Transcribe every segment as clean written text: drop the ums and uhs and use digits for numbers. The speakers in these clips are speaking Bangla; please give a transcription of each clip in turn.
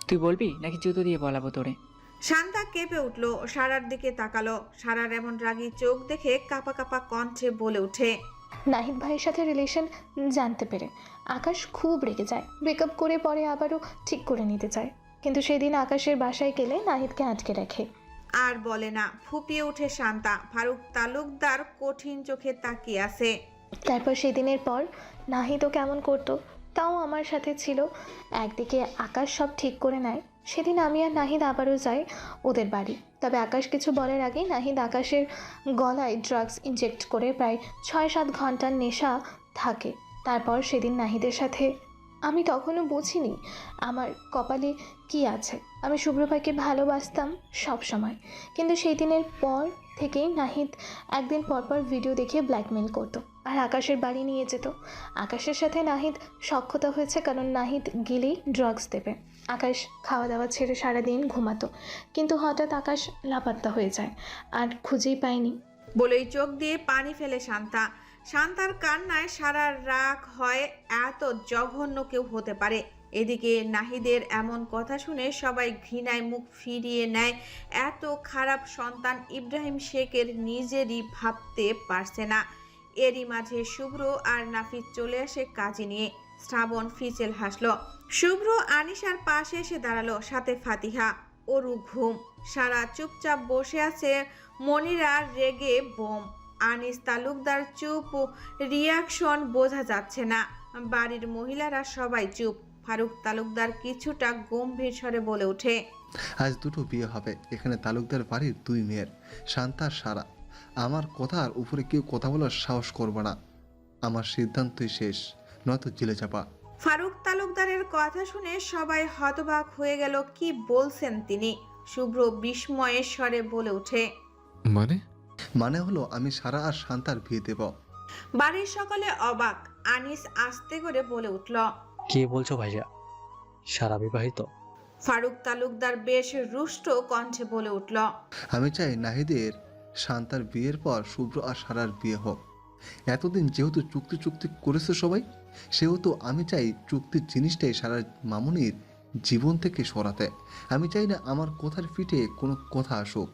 তুই বলবি নাকি জুতো দিয়ে বলাবো তোরে? শান্তা কেঁপে উঠল, সারার দিকে তাকালো। সারার এমন রাগী চোখ দেখে কাপা কাপা কণ্ঠে বলে ওঠে, নাহিদ ভাইয়ের সাথে রিলেশন জানতে পেরে আকাশ খুব রেগে যায়। ব্রেকআপ করে পরে আবারও ঠিক করে নিতে চায়, কিন্তু সেদিন আকাশের বাসায় গেলে নাহিদকে আটকে রাখে। আর বলে না। ফুপিয়ে ওঠে শান্তা। ফারুক তালুকদার কঠিন চোখে তাকিয়ে আছে। তারপর সেদিনের পর নাহিদও কেমন করতো, তাও আমার সাথে ছিল। একদিকে আকাশ সব ঠিক করে নেয়। সেদিন আমি আর নাহিদ আবারও যাই ওদের বাড়ি। তবে আকাশ কিছু বলার আগেই নাহিদ আকাশের গলায় ড্রাগস ইনজেক্ট করে প্রায় ৬-৭ ঘন্টার নেশা থাকে। তারপর সেদিন নাহিদের সাথে আমি তখনও বুঝিনি আমার কপালে কি আছে। আমি শুভ্র ভাইকে ভালোবাসতাম সব সময়, কিন্তু সেই দিনের পর থেকেই নাহিদ একদিন পরপর ভিডিও দেখে ব্ল্যাকমেল করতো আর আকাশের বাড়ি নিয়ে যেত। আকাশের সাথে নাহিদ সখ্যতা হয়েছে কারণ নাহিদ গেলেই ড্রাগস দেবে। আকাশ খাওয়া দাওয়া ছেড়ে সারাদিন ঘুমাতো, কিন্তু হঠাৎ আকাশ লাপাত্তা হয়ে যায় আর খুঁজেই পায়নি। বলেই চোখ দিয়ে পানি ফেলে শান্তা। শান্তার কান্নায় সারা রাগ হয় এত জঘন্য কেউ হতে পারে। এদিকে নাহিদের এমন কথা শুনে সবাই ঘৃণায় মুখ ফিরিয়ে নেয়। এত খারাপ সন্তান ইব্রাহিম শেখের নিজেরই ভাবতে পারছে না। এরই মাঝে শুভ্র আর নাফিস চলে আসে কাজী নিয়ে। শ্রাবণ ফিচেল হাসলো। শুভ্র আনিশার পাশে এসে দাঁড়ালো, সাথে ফাতিহা। ওরু ঘুম। সারা চুপচাপ বসে আছে। মনিরা রেগে বোম। আনিস তালুকদার চুপ, রিয়াকশন বোঝা যাচ্ছে না। বাড়ির মহিলারা সবাই চুপ। ফারুক তালুকদার কিছুটা গম্ভীর স্বরে বলে ওঠে, আজ দুটো বিয়ে হবে এখানে তালুকদার বাড়ির 2 মেয়ের, শান্তা আর সারা। আমার কথার উপরে কেউ কথা বলার সাহস করবে না। আমার সিদ্ধান্তই শেষ, নয়তো জেলে চাপা। ফারুক তালুকদারের কথা শুনে সবাই হতবাক হয়ে গেল। কি বলছেন তিনি? শুভ্র বিস্ময়ের স্বরে বলে ওঠে, মানে? মানে হলো আমি সারা আর শান্তার বিয়ে দেব। বাড়ির সকলে অবাক। আনিস আস্তে করে বলে উঠল, কি বলছো ভাইয়া? সারা বিবাহিত? ফারুক তালুকদার বেশ রুষ্ট কণ্ঠে বলে উঠল, আমি চাই নাহিদের শান্তার বিয়ের পর শুভ্র আর সারার বিয়ে হোক। এতদিন যেহেতু চুক্তি চুক্তি করেছে সবাই, সেহেতু আমি চাই চুক্তির জিনিসটাই সারার মামুনির জীবন থেকে সরাতে। আমি চাই না আমার কথার পিঠে কোনো কথা আসুক।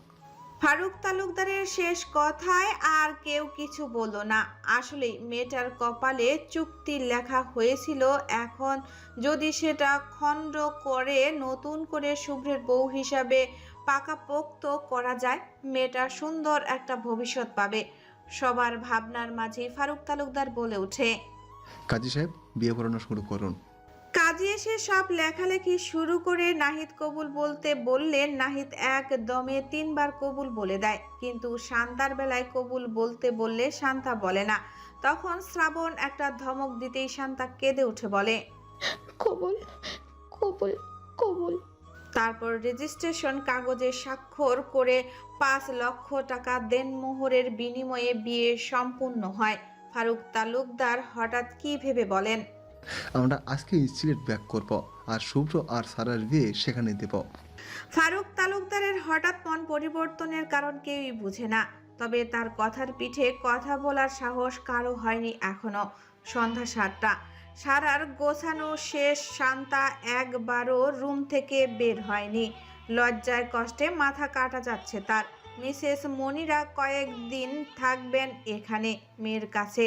ফারুক তালুকদারের শেষ কথায় আর কেউ কিছু বলল না। আসলেই মেয়েটার কপালে চুক্তি লেখা হয়েছিল। এখন যদি সেটা খণ্ড করে নতুন করে শুভ্রের বউ হিসাবে পাকাপোক্ত করা যায়, মেয়েটা সুন্দর একটা ভবিষ্যৎ পাবে। সবার ভাবনার মাঝে ফারুক তালুকদার বলে ওঠে, কাজী সাহেব, বিয়ে পড়ানো শুরু করুন। কাজী এসে সব লেখালেখি শুরু করে নাহিদ কবুল বলতে বললেন। নাহিদ একদমে 3 বার কবুল বলে দেয়, কিন্তু শান্তার বেলায় কবুল বলতে বললে শান্তা বলে না। তখন শ্রাবণ একটা ধমক দিতেই শান্তা কেঁদে উঠে বলে, কবুল কবুল কবুল। তারপর রেজিস্ট্রেশন কাগজে স্বাক্ষর করে 5 লক্ষ টাকা দেনমোহরের বিনিময়ে বিয়ে সম্পূর্ণ হয়। ফারুক তালুকদার হঠাৎ কি ভেবে বলেন, আমরা আজকে সিলেট ব্যাক করব আর শুভ্র আর সারার বিয়ে সেখানে দেব। ফারুক তালুকদারের হঠাৎ মন পরিবর্তনের কারণ কেউই বুঝে না। তবে তার কথার পিঠে কথা বলার সাহস কারো হয়নি এখনো। সন্ধ্যা 7টা। সারার গোছানো শেষ। শান্তা একবারও রুম থেকে বের হয়নি। লজ্জায় কষ্টে মাথা কাটা যাচ্ছে তার। মিসেস মনিরা কয়েকদিন থাকবেন এখানে মেয়ের কাছে।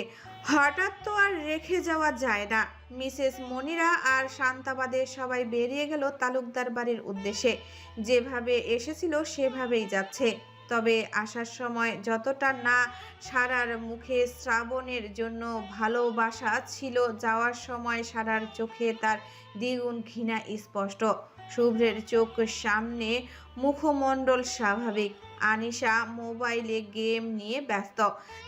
হঠাৎ তো আর রেখে যাওয়া যায় না। মিসেস মনিরা আর শান্তাবাদে সবাই বেরিয়ে গেল তালুকদার বাড়ির উদ্দেশ্যে। যেভাবে এসেছিল সেভাবেই যাচ্ছে। তবে আসার সময় যতটা না সারার মুখে শ্রাবণের জন্য ভালোবাসা ছিল, যাওয়ার সময় সারার চোখে তার দ্বিগুণ ঘৃণা স্পষ্ট। শুভ্রের চোখ সামনে, মুখমণ্ডল স্বাভাবিক। আনিশা মোবাইলে গেম নিয়ে ব্যস্ত।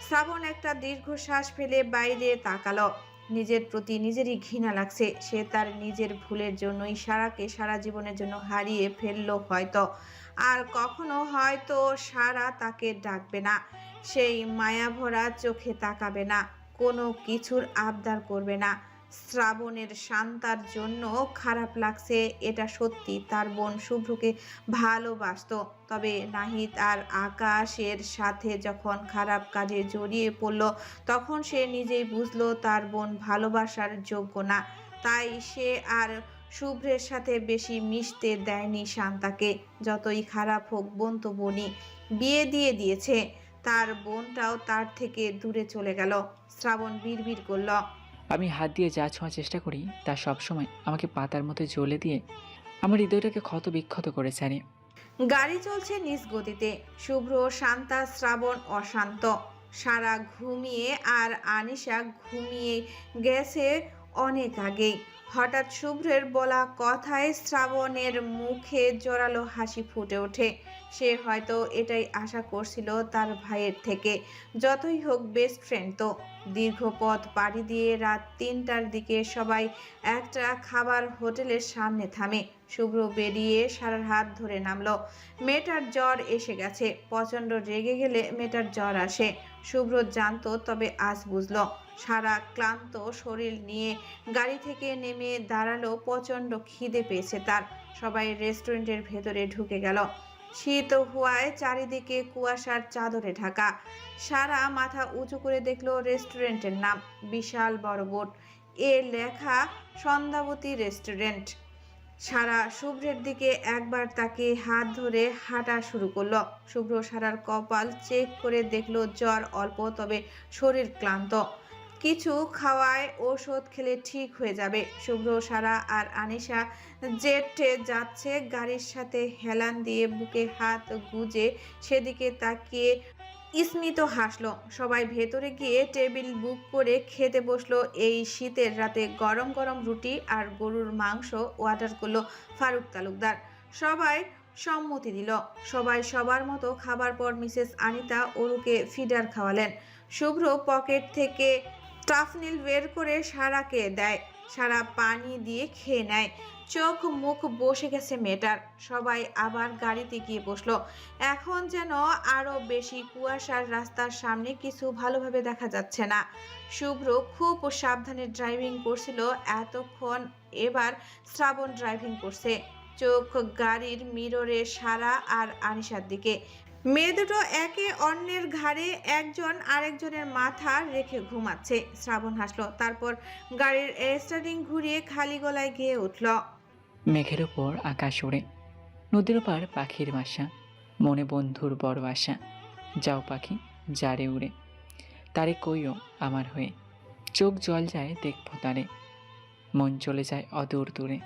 শ্রাবণ একটা দীর্ঘশ্বাস ফেলে বাইরে তাকালো। নিজের প্রতি নিজেরই ঘৃণা লাগছে। সে তার নিজের ভুলের জন্যই সারাকে সারা জীবনের জন্য হারিয়ে ফেললো হয়তো। আর কখনো হয়তো সারা তাকে ডাকবে না, সেই মায়াভরা চোখে তাকাবে না, কোনো কিছুর আবদার করবে না। শ্রাবণের শান্তার জন্য খারাপ লাগছে, এটা সত্যি। তার বোন শুভ্রকে ভালোবাসতো, তবে নাহিদ আর আকাশের সাথে যখন খারাপ কাজে জড়িয়ে পড়ল, তখন সে নিজেই বুঝলো তার বোন ভালোবাসার যোগ্য না। তাই সে আর শুভ্রের সাথে বেশি মিশতে দেয়নি শান্তাকে। যতই খারাপ হোক বোন তো বোনই, বিয়ে দিয়ে দিয়েছে। তার বোনটাও তার থেকে দূরে চলে গেল। শ্রাবণ বিড়বিড় করল, আমি হাত দিয়ে যা ছোঁয়ার চেষ্টা করি তা সবসময় আমাকে পাতার মতো জ্বলে দিয়ে আমার হৃদয়টাকে ক্ষত বিক্ষত করে ছাড়ে। গাড়ি চলছে নিজ গতিতে। শুভ্র, শান্তা, শ্রাবণ অশান্ত। সারা ঘুমিয়ে আর আনিশা ঘুমিয়ে গেছে অনেক আগেই। হঠাৎ শুভ্রের বলা কথায় শ্রাবণের মুখে জোরালো হাসি ফুটে ওঠে। সে হয়তো এটাই আশা করছিল তার ভাইয়ের থেকে। যতই হোক বেস্ট ফ্রেন্ড তো। দীর্ঘ পথ পাড়ি দিয়ে রাত 3টার দিকে সবাই একটা খাবার হোটেলের সামনে থামে। শুভ্র বেরিয়ে সারার হাত ধরে নামলো। মেয়েটার জ্বর এসে গেছে। প্রচণ্ড রেগে গেলে মেয়েটার জ্বর আসে। শুভ্র জানতো, তবে আজ বুঝলো। সারা ক্লান্ত শরীর নিয়ে গাড়ি থেকে নেমে দাঁড়ালো। প্রচণ্ড খিদে পেয়েছে তার। সবাই রেস্টুরেন্টের ভেতরে ঢুকে গেল। শীত হওয়ায় চারিদিকে কুয়াশার চাদরে ঢাকা। সারা মাথা উঁচু করে দেখলো রেস্টুরেন্টের নাম। বিশাল বড় বোর্ড এ লেখা সন্ধ্যাবতী রেস্টুরেন্ট। সারা শুভ্রের দিকে একবার তাকে হাত ধরে হাঁটা শুরু করলো। শুভ্র সারার কপাল চেক করে দেখলো জ্বর অল্প, তবে শরীর ক্লান্ত। কিছু খাওয়ায় ওষুধ খেলে ঠিক হয়ে যাবে। শুভ্র, সারা আর আনিশা জেটে যাচ্ছে। গাড়ির সাথে হেলান দিয়ে বুকে হাত গুজে সেদিকে তাকিয়ে স্মিত হাসলো। সবাই ভেতরে গিয়ে টেবিল বুক করে খেতে বসলো। এই শীতের রাতে গরম গরম রুটি আর গরুর মাংস অর্ডার করলো ফারুক তালুকদার। সবাই সম্মতি দিল। সবাই সবার মতো খাবার পর মিসেস আনিতা অরুকে ফিডার খাওয়ালেন। শুভ্র পকেট থেকে টাফনিল বের করে সারাকে দেয়। সারা পানি দিয়ে খেয়ে নেয়। চোখ মুখ বসে গেছে মেয়েটার। সবাই আবার গাড়িতে গিয়ে বসলো। এখন যেন আরো বেশি কুয়াশার। রাস্তার সামনে কিছু ভালোভাবে দেখা যাচ্ছে না। শুভ্র খুব সাবধানে ড্রাইভিং করছিল এতক্ষণ। এবার শ্রাবণ ড্রাইভিং করছে। চোখ গাড়ির মিররে সারা আর আনিশার দিকে। মেয়ে দুটো একে অন্যের ঘাড়ে একজন আরেকজনের মাথা রেখে ঘুমাচ্ছে। শ্রাবণ হাসলো। তারপর গাড়ির স্টারিং ঘুরিয়ে খালি গলায় গেয়ে উঠল, মেঘের ওপর আকাশ ওড়ে, নদীর ওপার পাখির বাসা, মনে বন্ধুর বড় আশা। যাও পাখি যারে উড়ে, তারে কইও আমার হয়ে। চোখ জল যায় দেখবো তারে, মন চলে যায় অদূর দূরে।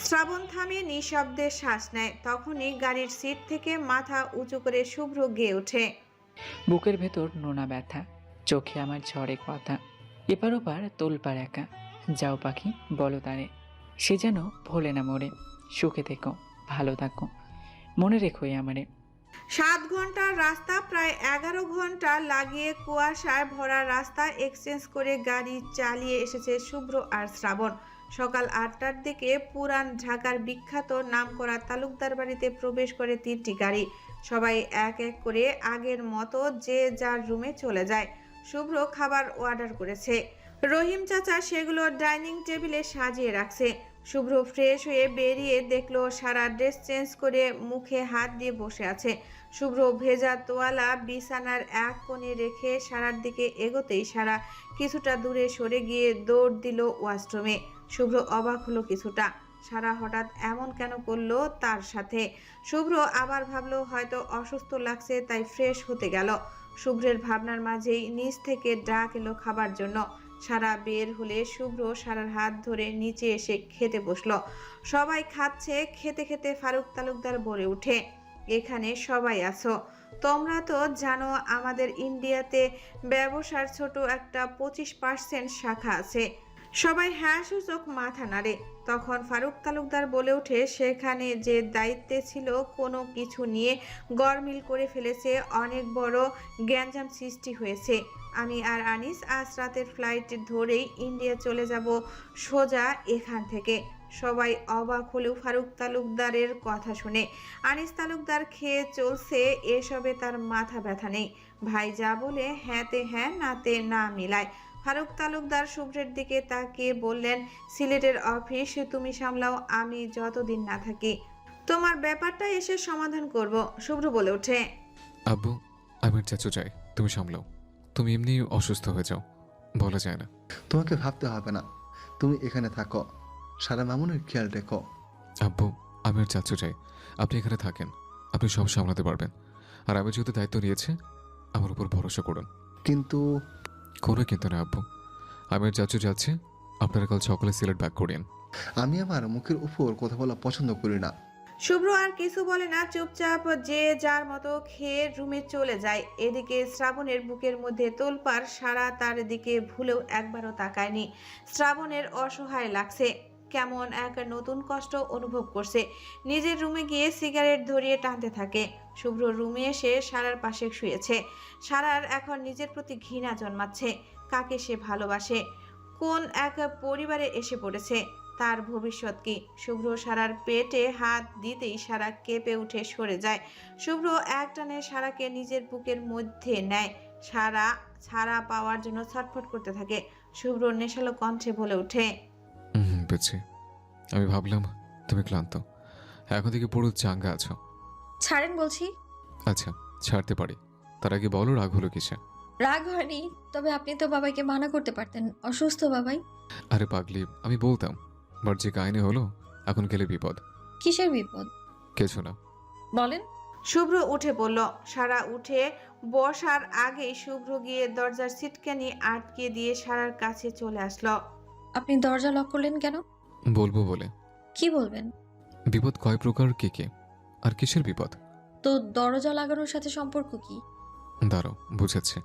শ্রাবণ থামিয়ে নিঃশব্দে শ্বাস নেয়। তখনই গাড়ির সিট থেকে মাথা উঁচু করে শুভ্র গেয়ে ওঠে, বুকের ভেতর নোনা ব্যথা, চোখে আমার ঝড়ে কথা। এপার ওপার তোলপার একা, যাও পাখি বলো তারে, সে যেন ভোলে না মোরে। সুখে থেকো ভালো থাকো, মনে রেখোই আমারে। 7 ঘন্টার রাস্তা প্রায় 11 ঘন্টা লাগিয়ে কুয়াশায় ভরা রাস্তা এক্সচেঞ্জ করে গাড়ি চালিয়ে এসেছে শুভ্র আর শ্রাবণ। সকাল 8টার দিকে পুরান ঢাকার বিখ্যাত নামকরা তালুকদার বাড়িতে প্রবেশ করে 3টি গাড়ি। সবাই এক এক করে আগের মতো যে যার রুমে চলে যায়। শুভ্র খাবার অর্ডার করেছে। রহিম চাচা সেগুলো ডাইনিং টেবিলে সাজিয়ে রাখছে। শুভ্র ফ্রেশ হয়ে বেরিয়ে দেখলো সারা ড্রেস চেঞ্জ করে মুখে হাত দিয়ে বসে আছে। শুভ্র ভেজা তোয়ালা বিছানার এক কোণে রেখে সারার দিকে এগোতেই সারা কিছুটা দূরে সরে গিয়ে দৌড় দিল ওয়াশরুমে। শুভ্র অবাক হলো কিছুটা। সারা হঠাৎ এমন কেন করলো তার সাথে? শুভ্র আবার ভাবলো হয়তো অসুস্থ লাগছে, তাই ফ্রেশ হতে গেল। শুভ্রের ভাবনার মাঝেই নিচ থেকে ডাক এলো খাবার জন্য। সারা বের হলে শুভ্র সারার হাত ধরে নিচে এসে খেতে বসলো। সবাই খাচ্ছে। খেতে খেতে ফারুক তালুকদার বলে উঠে, এখানে সবাই আছো, তোমরা তো জানো আমাদের ইন্ডিয়াতে ব্যবসার ছোট একটা 25% শাখা আছে। সবাই হ্যাঁ সূচক মাথা নাড়ে। তখন ফারুক তালুকদার বলে ওঠে, সেখানে যে দায়িত্বে ছিল কোনো কিছু নিয়ে গরমিল করে ফেলেছে, অনেক বড় গ্যাঞ্জাম সৃষ্টি হয়েছে। আমি আর আনিস আজ রাতের ফ্লাইট ধরেই ইন্ডিয়া চলে যাব, সোজা এখান থেকে। সবাই অবাক হলেও ফারুক তালুকদারের কথা শুনে। আনিস তালুকদার খেয়ে চলছে, এসবে তার মাথা ব্যথা নেই। ভাই যা বলে হ্যাঁতে হ্যাঁ নাতে না মিলায়। ফারুক তালুকদার শুভ্রের দিকে তাকিয়ে বললেন, সিলেটের অফিস তুমি সামলাও, আমি যতদিন না থাকি তোমার ব্যাপারটা এসে সমাধান করব। শুভ্র বলে ওঠে, আব্বু আমার চাচু চাই, তুমি সামলাও। তুমি এমনি অসুস্থ হয়ে যাও, বলা যায় না। তোমাকে ভাবতে হবে না, তুমি এখানে থাকো। সারা মামুনের খেয়াল রেখো। আব্বু, আমি আর চাচু চাই আপনি এখানে থাকেন। আপনি সব সামলাতে পারবেন। আর আমি যেহেতু দায়িত্ব নিয়েছি, আমার উপর ভরসা করুন। কিন্তু কোনো কিন্তু না আব্বু, আমি আর চাচু যাচ্ছি। আপনারা কাল সকালে সিলেট ব্যাক করিয়েন। আমি আমার মুখের উপর কথা বলা পছন্দ করি না। শুভ্র আর কিছু বলে না, চুপচাপ যে যার মতো খেয়ে রুমে চলে যায়। এদিকে শ্রাবণের বুকের মধ্যে তোলপাড়, সারা তার দিকে ভুলেও একবারও তাকায়নি। শ্রাবণের অসহায় লাগছে, কেমন এক নতুন কষ্ট অনুভব করছে। নিজের রুমে গিয়ে সিগারেট ধরিয়ে টানতে থাকে। শুভ্র রুমে এসে সারার পাশে শুয়েছে। সারার এখন নিজের প্রতি ঘৃণা জন্মাচ্ছে। কাকে সে ভালোবাসে, কোন এক পরিবারে এসে পড়েছে, তার ভবিষ্যৎ কি? শুভ্র সারার পেটে হাত দিতেই সারা কেঁপে উঠে সরে যায়। শুভ্র একটানে সারাকে নিজের বুকের মধ্যে নেয়। সারা ছাড়া পাওয়ার জন্য ছটফট করতে থাকে। শুভ্র নেশালো কণ্ঠে বলে ওঠে, বুঝছি। আমি ভাবলাম তুমি ক্লান্ত, এখন থেকে পুরো চাঙ্গা আছো। ছাড়েন বলছি। আচ্ছা, ছাড়তে পারি। তার আগে বলো রাগ হলো কিসে? রাগ হয়নি, তবে আপনি তো বাবাইকে মানা করতে পারতেন, অসুস্থ বাবাই। আরে পাগলি, আমি বলতাম, বাট যে কাহিনী হলো, এখন গেলে বিপদ। কিসের বিপদ কিছু না। বলেন। শুভ্র উঠে পড়ল। সারা উঠে বসার আগেই শুভ্র গিয়ে দরজার সিটকানি আটকে দিয়ে সারার কাছে চলে আসলো। আপনি দরজা লক করলেন কেন? বলবো বলে। কি বলবেন? বিপদ কয় প্রকার, কে কে, আর কিসের বিপদ? তো দরজা লাগানোর সাথে সম্পর্ক কি? দাঁড়াও, বুঝাচ্ছে।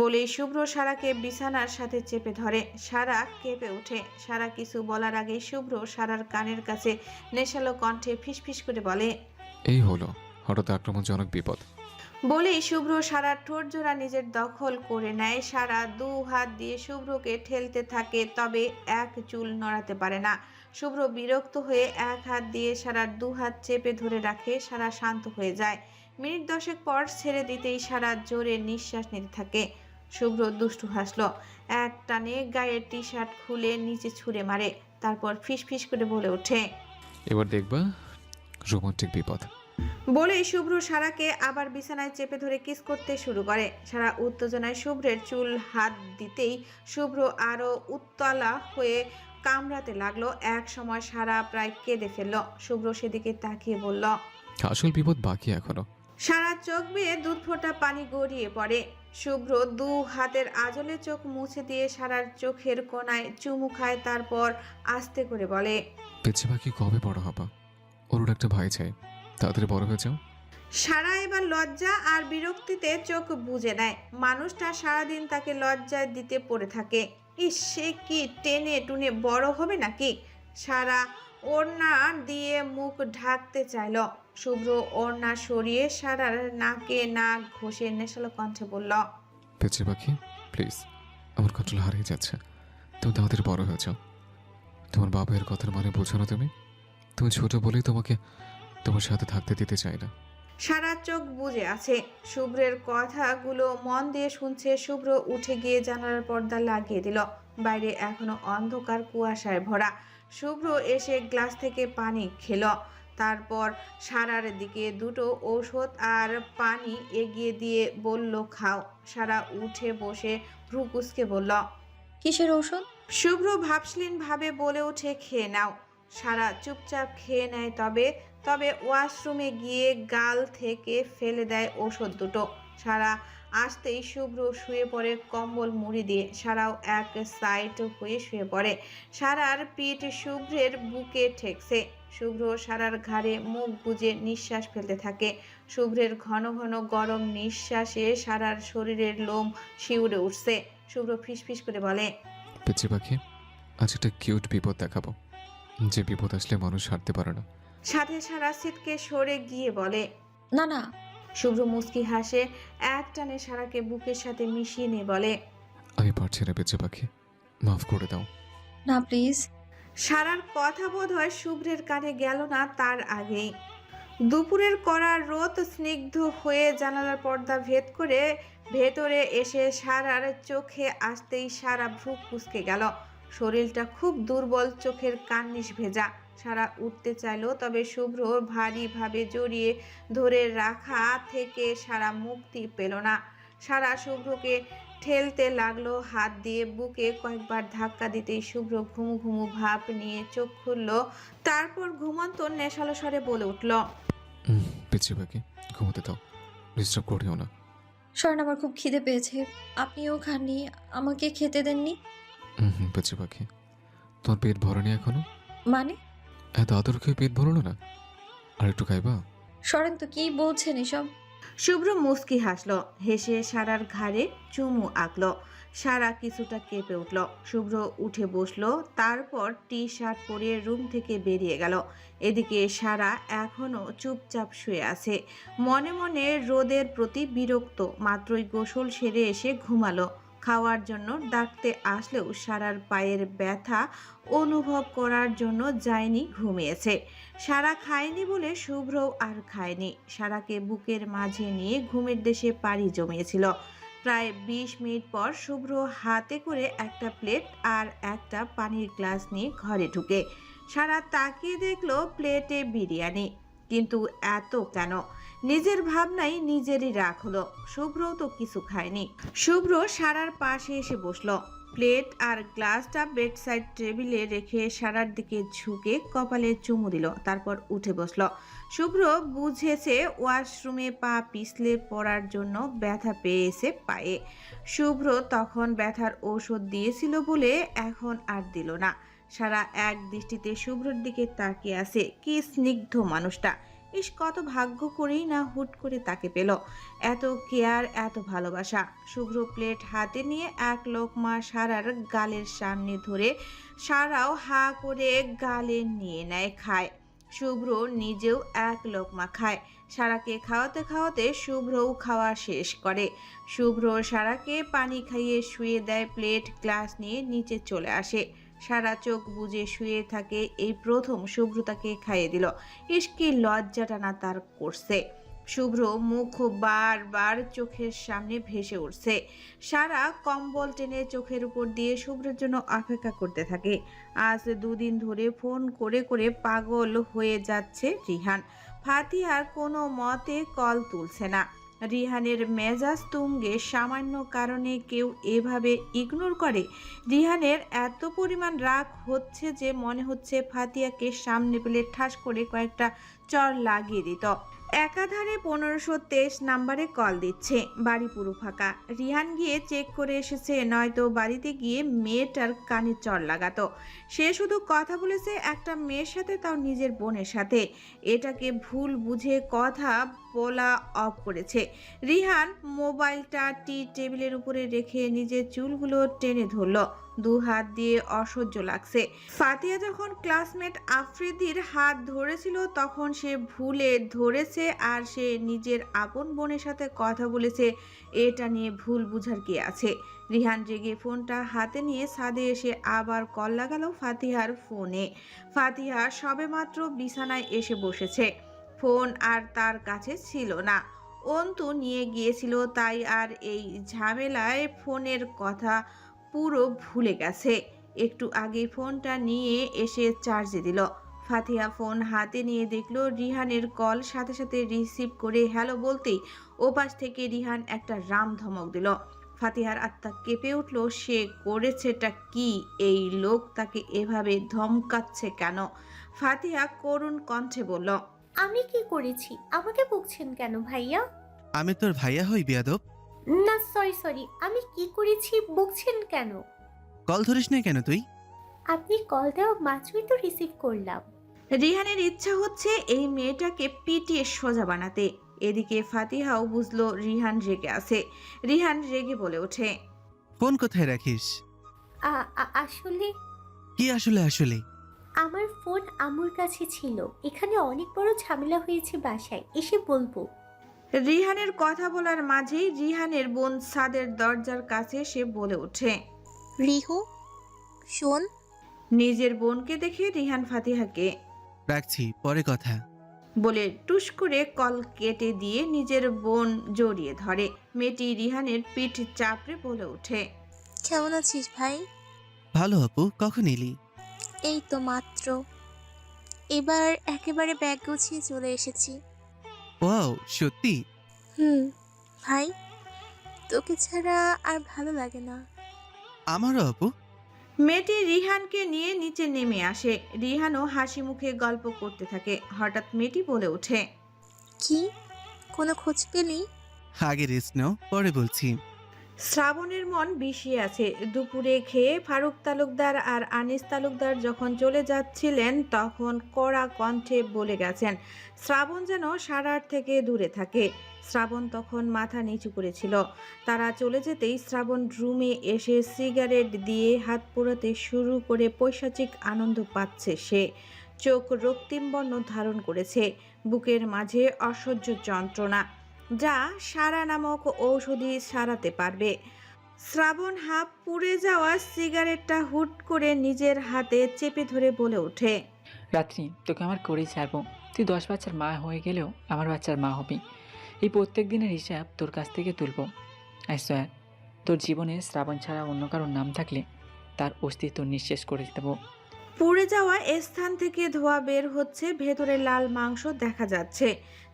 বলেই শুভ্র সারাকে বিছানার সাথে চেপে ধরে। সারা কেঁপে ওঠে। সারা কিছু বলার আগেই শুভ্র সারার কানের কাছে নেশালো কণ্ঠে ফিসফিস করে বলে, এই হলো হঠাৎ আক্রমণজনক বিপদ। বলেই শুভ্র সারার ঠোঁট জোড়া নিজের দখল করে নেয়। সারা দু হাত দিয়ে শুভ্রকে ঠেলতে থাকে, তবে এক চুল নড়াতে পারে না। শুভ্র বিরক্ত হয়ে এক হাত দিয়ে সারার দু হাত চেপে ধরে রাখে। সারা শান্ত হয়ে যায়। মিনিট 10 পর ছেড়ে দিতেই সারা জোরে নিঃশ্বাস নিতে থাকে। শুভ্র দুষ্টু হাসলো। এক টানে গায়ের টি শার্ট খুলে নিচে ছুঁড়ে মারে। তারপর ফিসফিস করে বলে ওঠে, এবার দেখবা রোমান্টিক বিপদ। বলেই শুভ্র সারাকে আবার বিছানায় চেপে ধরে কিস করতে শুরু করে। সারা উত্তেজনায় শুভ্রের চুল হাত দিতেই শুভ্র আরো উত্তলা হয়ে কামড়াতে লাগলো। এক সময় সারা প্রায় কেঁদে ফেলল। শুভ্র সেদিকে তাকিয়ে বলল, আসল বিপদ বাকি এখনো। সারা চোখ বেয়ে দুধ ফোঁটা পানি গড়িয়ে পড়ে। শুভ্র দু হাতের আঁচলে চোখ মুছে দিয়ে সারার চোখের কোণায় চুমু খায়। তারপর আস্তে করে বলে, পেছে বাকি কবে বড় হবা? ওর একটা ভাই চাই, তাড়াতাড়ি বড় হয়ে যাও। সারা এবার লজ্জা আর বিরক্তিতে চোখ বুজে নেয়। মানুষটা সারাদিন তাকে লজ্জায় দিতে পড়ে থাকে। ইস, সে কি টেনে টুনে বড় হবে নাকি? সারা ওড়না দিয়ে মুখ ঢাকতে চাইল। শুভ্র ওড়না সরিয়ে সারার নাকে নাক ঘষে নেশালো কণ্ঠে বলল, পেছে বাকি প্লিজ, আমার কন্ট্রোল হারিয়ে যাচ্ছে। তুমি তাড়াতাড়ি বড় হয়ে যাও। তোমার বাবার কথার মানে বোঝো না তুমি? তুমি ছোট বলেই তোমাকে তোমার সাথে থাকতে দিতে চাই না। সারা চোখ বুজে আছে। শুভ্রের কথাগুলো মন দিয়ে শুনছে। শুভ্র উঠে গিয়ে জানালার পর্দা লাগিয়ে দিল। বাইরে এখনো অন্ধকার কুয়াশায় ভরা। শুভ্র এসে গ্লাস থেকে পানি খেলো। তারপর সারার দিকে দুটো ঔষধ আর পানি এগিয়ে দিয়ে বলল, খাও। সারা উঠে বসে ভ্রু কুঁচকে বলল, কিসের ঔষধ? শুভ্র ভাবসলীন ভাবে বলে ওঠে, খেয়ে নাও। সারা চুপচাপ খেয়ে নেয়। তবে ওয়াশরুমে গিয়ে গাল থেকে ফেলে দেয় ওষুধ দুটো। সারা আসতেই শুভ্র শুয়ে পড়ে কম্বল মুড়ি দিয়ে। সারাও এক সাইড হয়ে শুয়ে পড়ে। সারার পিঠ শুভ্রের বুকে ঠেকছে। শুভ্র সারার ঘাড়ে মুখ গুজে নিঃশ্বাস ফেলতে থাকে। শুভ্রের ঘন ঘন গরম নিঃশ্বাসে সারার শরীরের লোম শিউরে উঠছে। শুভ্র ফিসফিস করে বলে, পেছে পাখি, আজ একটা কিউট বিপদ দেখাবো, যে বিপদ আসলে মানুষ হারতে পারে না। সাথে সারা সিটকে সরে গিয়ে বলে, না না। শুভ্র মুচকি হাসে। এক টানে সারাকে বুকের সাথে মিশিয়ে নিয়ে বলে, আমি পারছি না পেছে পাখি, মাফ করে দাও। না প্লিজ। সারার কথা বোধ হয় শুভ্রের কানে গেল না তার আগেই। দুপুরের কড়া রোদ স্নিগ্ধ হয়ে জানালার পর্দা ভেদ করে ভেতরে এসে সারার চোখে আসতেই সারা ভ্রু কুঁচকে গেল। শরীরটা খুব দুর্বল, চোখের কার্নিশ ভেজা। সারা উঠতে চাইল, তবে শুভ্র ভারীভাবে জড়িয়ে ধরে রাখা থেকে সারা মুক্তি পেল না। সারা শুভ্রকে ঠেলতে লাগলো হাত দিয়ে। বুকে কয়েকবার ধাক্কা দিতেই শুভ্র ঘুমু ঘুমু ভাব নিয়ে চোখ খুলল। তারপর ঘুমন্ত নেশালো স্বরে বলে উঠল, পিচ্ছি পাখি, ঘুমোতে দাও, ডিস্টার্ব করিও না। শরণ, আমার খুব খিদে পেয়েছে। আপনিও খাননি, আমাকে খেতে দেননি। পিচ্ছি পাখি, তোমার পেট ভরেনি এখনো? মানে? এত আদর খেয়ে পেট ভরলো না? আর একটু খাইবা? শরণ, তো কি বলছেন এসব? শুভ্র মুচকি হাসলো, হেসে সারার ঘাড়ে চুমু আঁকলো। সারা কিছুটা কেঁপে উঠল। শুভ্র উঠে বসলো, তারপর টি শার্ট পরে রুম থেকে বেরিয়ে গেল। এদিকে সারা এখনো চুপচাপ শুয়ে আছে, মনে মনে রোদের প্রতি বিরক্ত। মাত্রই গোসল সেরে এসে ঘুমালো। খাওয়ার জন্য ডাকতে আসলেও সারার পায়ের ব্যথা অনুভব করার জন্য যায়নি, ঘুমিয়েছে। সারা খায়নি বলে শুভ্রও আর খায়নি। সারাকে বুকের মাঝে নিয়ে ঘুমের দেশে পাড়ি জমিয়েছিল। প্রায় 20 মিনিট পর শুভ্র হাতে করে একটা প্লেট আর একটা পানির গ্লাস নিয়ে ঘরে ঢুকে। সারা তাকিয়ে দেখলো প্লেটে বিরিয়ানি, কিন্তু এত কেন? নিজের ভাবনাই নিজেরই রাগ হলো। শুভ্রও তো কিছু খায়নি। শুভ্র সারার পাশে এসে বসলো, প্লেট আর গ্লাসটা বেডসাইড টেবিলে রেখে সারার দিকে ঝুঁকে কপালে চুমু দিল। তারপর উঠে বসলো। শুভ্র বুঝেছে ওয়াশরুমে পা পিছলে পড়ার জন্য ব্যথা পেয়েছে পায়ে। শুভ্র তখন ব্যথার ঔষধ দিয়েছিল বলে এখন আর দিল না। সারা এক দৃষ্টিতে শুভ্রর দিকে তাকিয়ে আছে। কি স্নিগ্ধ মানুষটা! ইস, কত ভাগ্য করেই না হুট করে তাকে পেল। এত কেয়ার, এত ভালোবাসা। শুভ্র প্লেট হাতে নিয়ে এক লোকমা সারার গালের সামনে ধরে, সারাও হা করে গালে নিয়ে নেয়, খায়। শুভ্র নিজেও এক লোকমা খায়। সারাকে খাওয়াতে খাওয়াতে শুভ্রও খাওয়া শেষ করে। শুভ্র সারাকে পানি খাইয়ে শুয়ে দেয়। প্লেট গ্লাস নিয়ে নিচে চলে আসে। সারা চোখ বুজে শুয়ে থাকে। এই প্রথম শুভ্র তাকে খাইয়ে দিল। ইস, কি লজ্জাটা না তার করছে। শুভ্র মুখ বারবার চোখের সামনে ভেসে উঠছে। সারা কম্বল টেনে চোখের উপর দিয়ে শুভ্রের জন্য অপেক্ষা করতে থাকে। আজ 2 দিন ধরে ফোন করে করে পাগল হয়ে যাচ্ছে রিহান। ফাতিহার কোনো মতে কল তুলছে না। রিহানের মেজাজ তুঙ্গে। সামান্য কারণে কেউ এভাবে ইগনোর করে? রিহানের এত পরিমাণ রাগ হচ্ছে যে মনে হচ্ছে ফাতিহাকে সামনে পেলে ঠাস করে কয়েকটা চর লাগিয়ে দিত। একাধারে 1523 নাম্বারে কল দিচ্ছে। বাড়ি পুরো ফাঁকা। রিহান গিয়ে চেক করে এসেছে, নয়তো বাড়িতে গিয়ে মেয়েটার কানে চর লাগাতো। সে শুধু কথা বলেছে একটা মেয়ের সাথে, তাও নিজের বোনের সাথে। এটাকে ভুল বুঝে কথা বলা অফ করেছে। রিহান মোবাইলটা টি টেবিলের উপরে রেখে নিজের চুলগুলো টেনে ধরল। 2 হাত দিয়ে অসহ্য লাগছে। ফাতিহা যখন ক্লাসমেট আফ্রিদির হাত ধরেছিল তখন সে ভুলে ধরেছে, আর সে নিজের আপন বোনের সাথে কথা বলেছে। এটা নিয়ে ভুল বুঝার কি আছে? রিহান রেগে ফোনটা হাতে নিয়ে ছাদে এসে আবার কল লাগালো ফাতিহার ফোনে। ফাতিহা সবেমাত্র বিছানায় এসে বসেছে। ফোন আর তার কাছে ছিল না, অন্তু নিয়ে গিয়েছিল। তাই আর এই ঝামেলায় ফোনের কথা পুরো ভুলে গেছে। একটু আগে ফোনটা নিয়ে এসে চার্জে দিল। ফাতিহা ফোন হাতে নিয়ে দেখলো রিহানের কল। সাথে সাথে রিসিভ করে হ্যালো বলতেই ওপাশ থেকে রিহান একটা রাম ধমক দিল। ফাতিহার আত্মা কেঁপে উঠল। সে করেছেটা কি? এই লোক তাকে এভাবে ধমকাচ্ছে কেন? ফাতিহা করুণ কণ্ঠে বলল, আমি কি করেছি? আমাকে বকছেন কেন ভাইয়া? আমি তোর ভাইয়া হই বেয়াদব? না, সরি, আমি কি করেছি বকছেন কেন? কল ধরিস না কেন তুই? আপনি কল দেওয়া মাত্রই তো রিসিভ করলাম। রিহানের ইচ্ছা হচ্ছে এই মেয়েটাকে পিটিয়ে সোজা বানাতে। এদিকে ফাতিহাও বুঝলো রিহান রেগে আছে। রিহান রেগে বলে ওঠে, ফোন কোথায় রাখিস? আসলে কি আসলে? আমার ফোন আম্মুর কাছে ছিল। এখানে অনেক বড় ঝামেলা হয়েছে বাসায়, এসে বলবো। রিহানের কথা বলার মাঝেই রিহানের বোন ছাদের দরজার কাছে সে বলে ওঠে, রিহু, শোন। নিজের বোনকে দেখে রিহান ফাতিহাকে রাখছি, পরে কথা। বলে টুস করে কল কেটে দিয়ে নিজের বোন জড়িয়ে ধরে। মেয়েটি রিহানের পিঠ চাপড়ে বলে ওঠে, কেমন আছিস ভাই? ভালো আপু, কখন এলি? এই তো মাত্র। এবার একেবারে ব্যাগ গুছিয়ে চলে এসেছি। ওয়াও, সত্যি? ভাই, তোকে ছাড়া আর ভালো লাগে না। আমারও আপু। মেয়েটি রিহানকে নিয়ে নিচে নেমে আসে। রিহানও হাসি মুখে গল্প করতে থাকে। হঠাৎ মেয়েটি বলে ওঠে, কি, কোনো খোঁজ পেলি? আগে রেস্ট নাও, পরে বলছি। শ্রাবণের মন বিষিয়ে আছে। দুপুরে খেয়ে ফারুক তালুকদার আর আনিস তালুকদার যখন চলে যাচ্ছিলেন তখন কড়া কণ্ঠে বলে গেছেন শ্রাবণ যেন সারার থেকে দূরে থাকে। শ্রাবণ তখন মাথা নিচু করেছিল। তারা চলে যেতেই শ্রাবণ রুমে এসে সিগারেট দিয়ে হাত পোড়াতে শুরু করে পৈশাচিক আনন্দ পাচ্ছে সে। চোখ রক্তিম বর্ণ ধারণ করেছে। বুকের মাঝে অসহ্য যন্ত্রণা, যা সারা নামক ঔষধি সারাতে পারবে। শ্রাবণ হাফ পুড়ে যাওয়া সিগারেটটা হুট করে নিজের হাতে চেপে ধরে বলে ওঠে, রাত্রি, তোকে আমার করেই ছাড়বো। তুই 10 বাচ্চার মা হয়ে গেলেও আমার বাচ্চার মা হবি। এই প্রত্যেক দিনের হিসাব তোর কাছ থেকে তুলব। আই সোয়ার, তোর জীবনে শ্রাবণ ছাড়া অন্য কারোর নাম থাকলে তার অস্তিত্ব নিঃশেষ করে দেবো। পুড়ে যাওয়া স্থান থেকে ধোঁয়া বের হচ্ছে, ভেতরে লাল মাংস দেখা যাচ্ছে।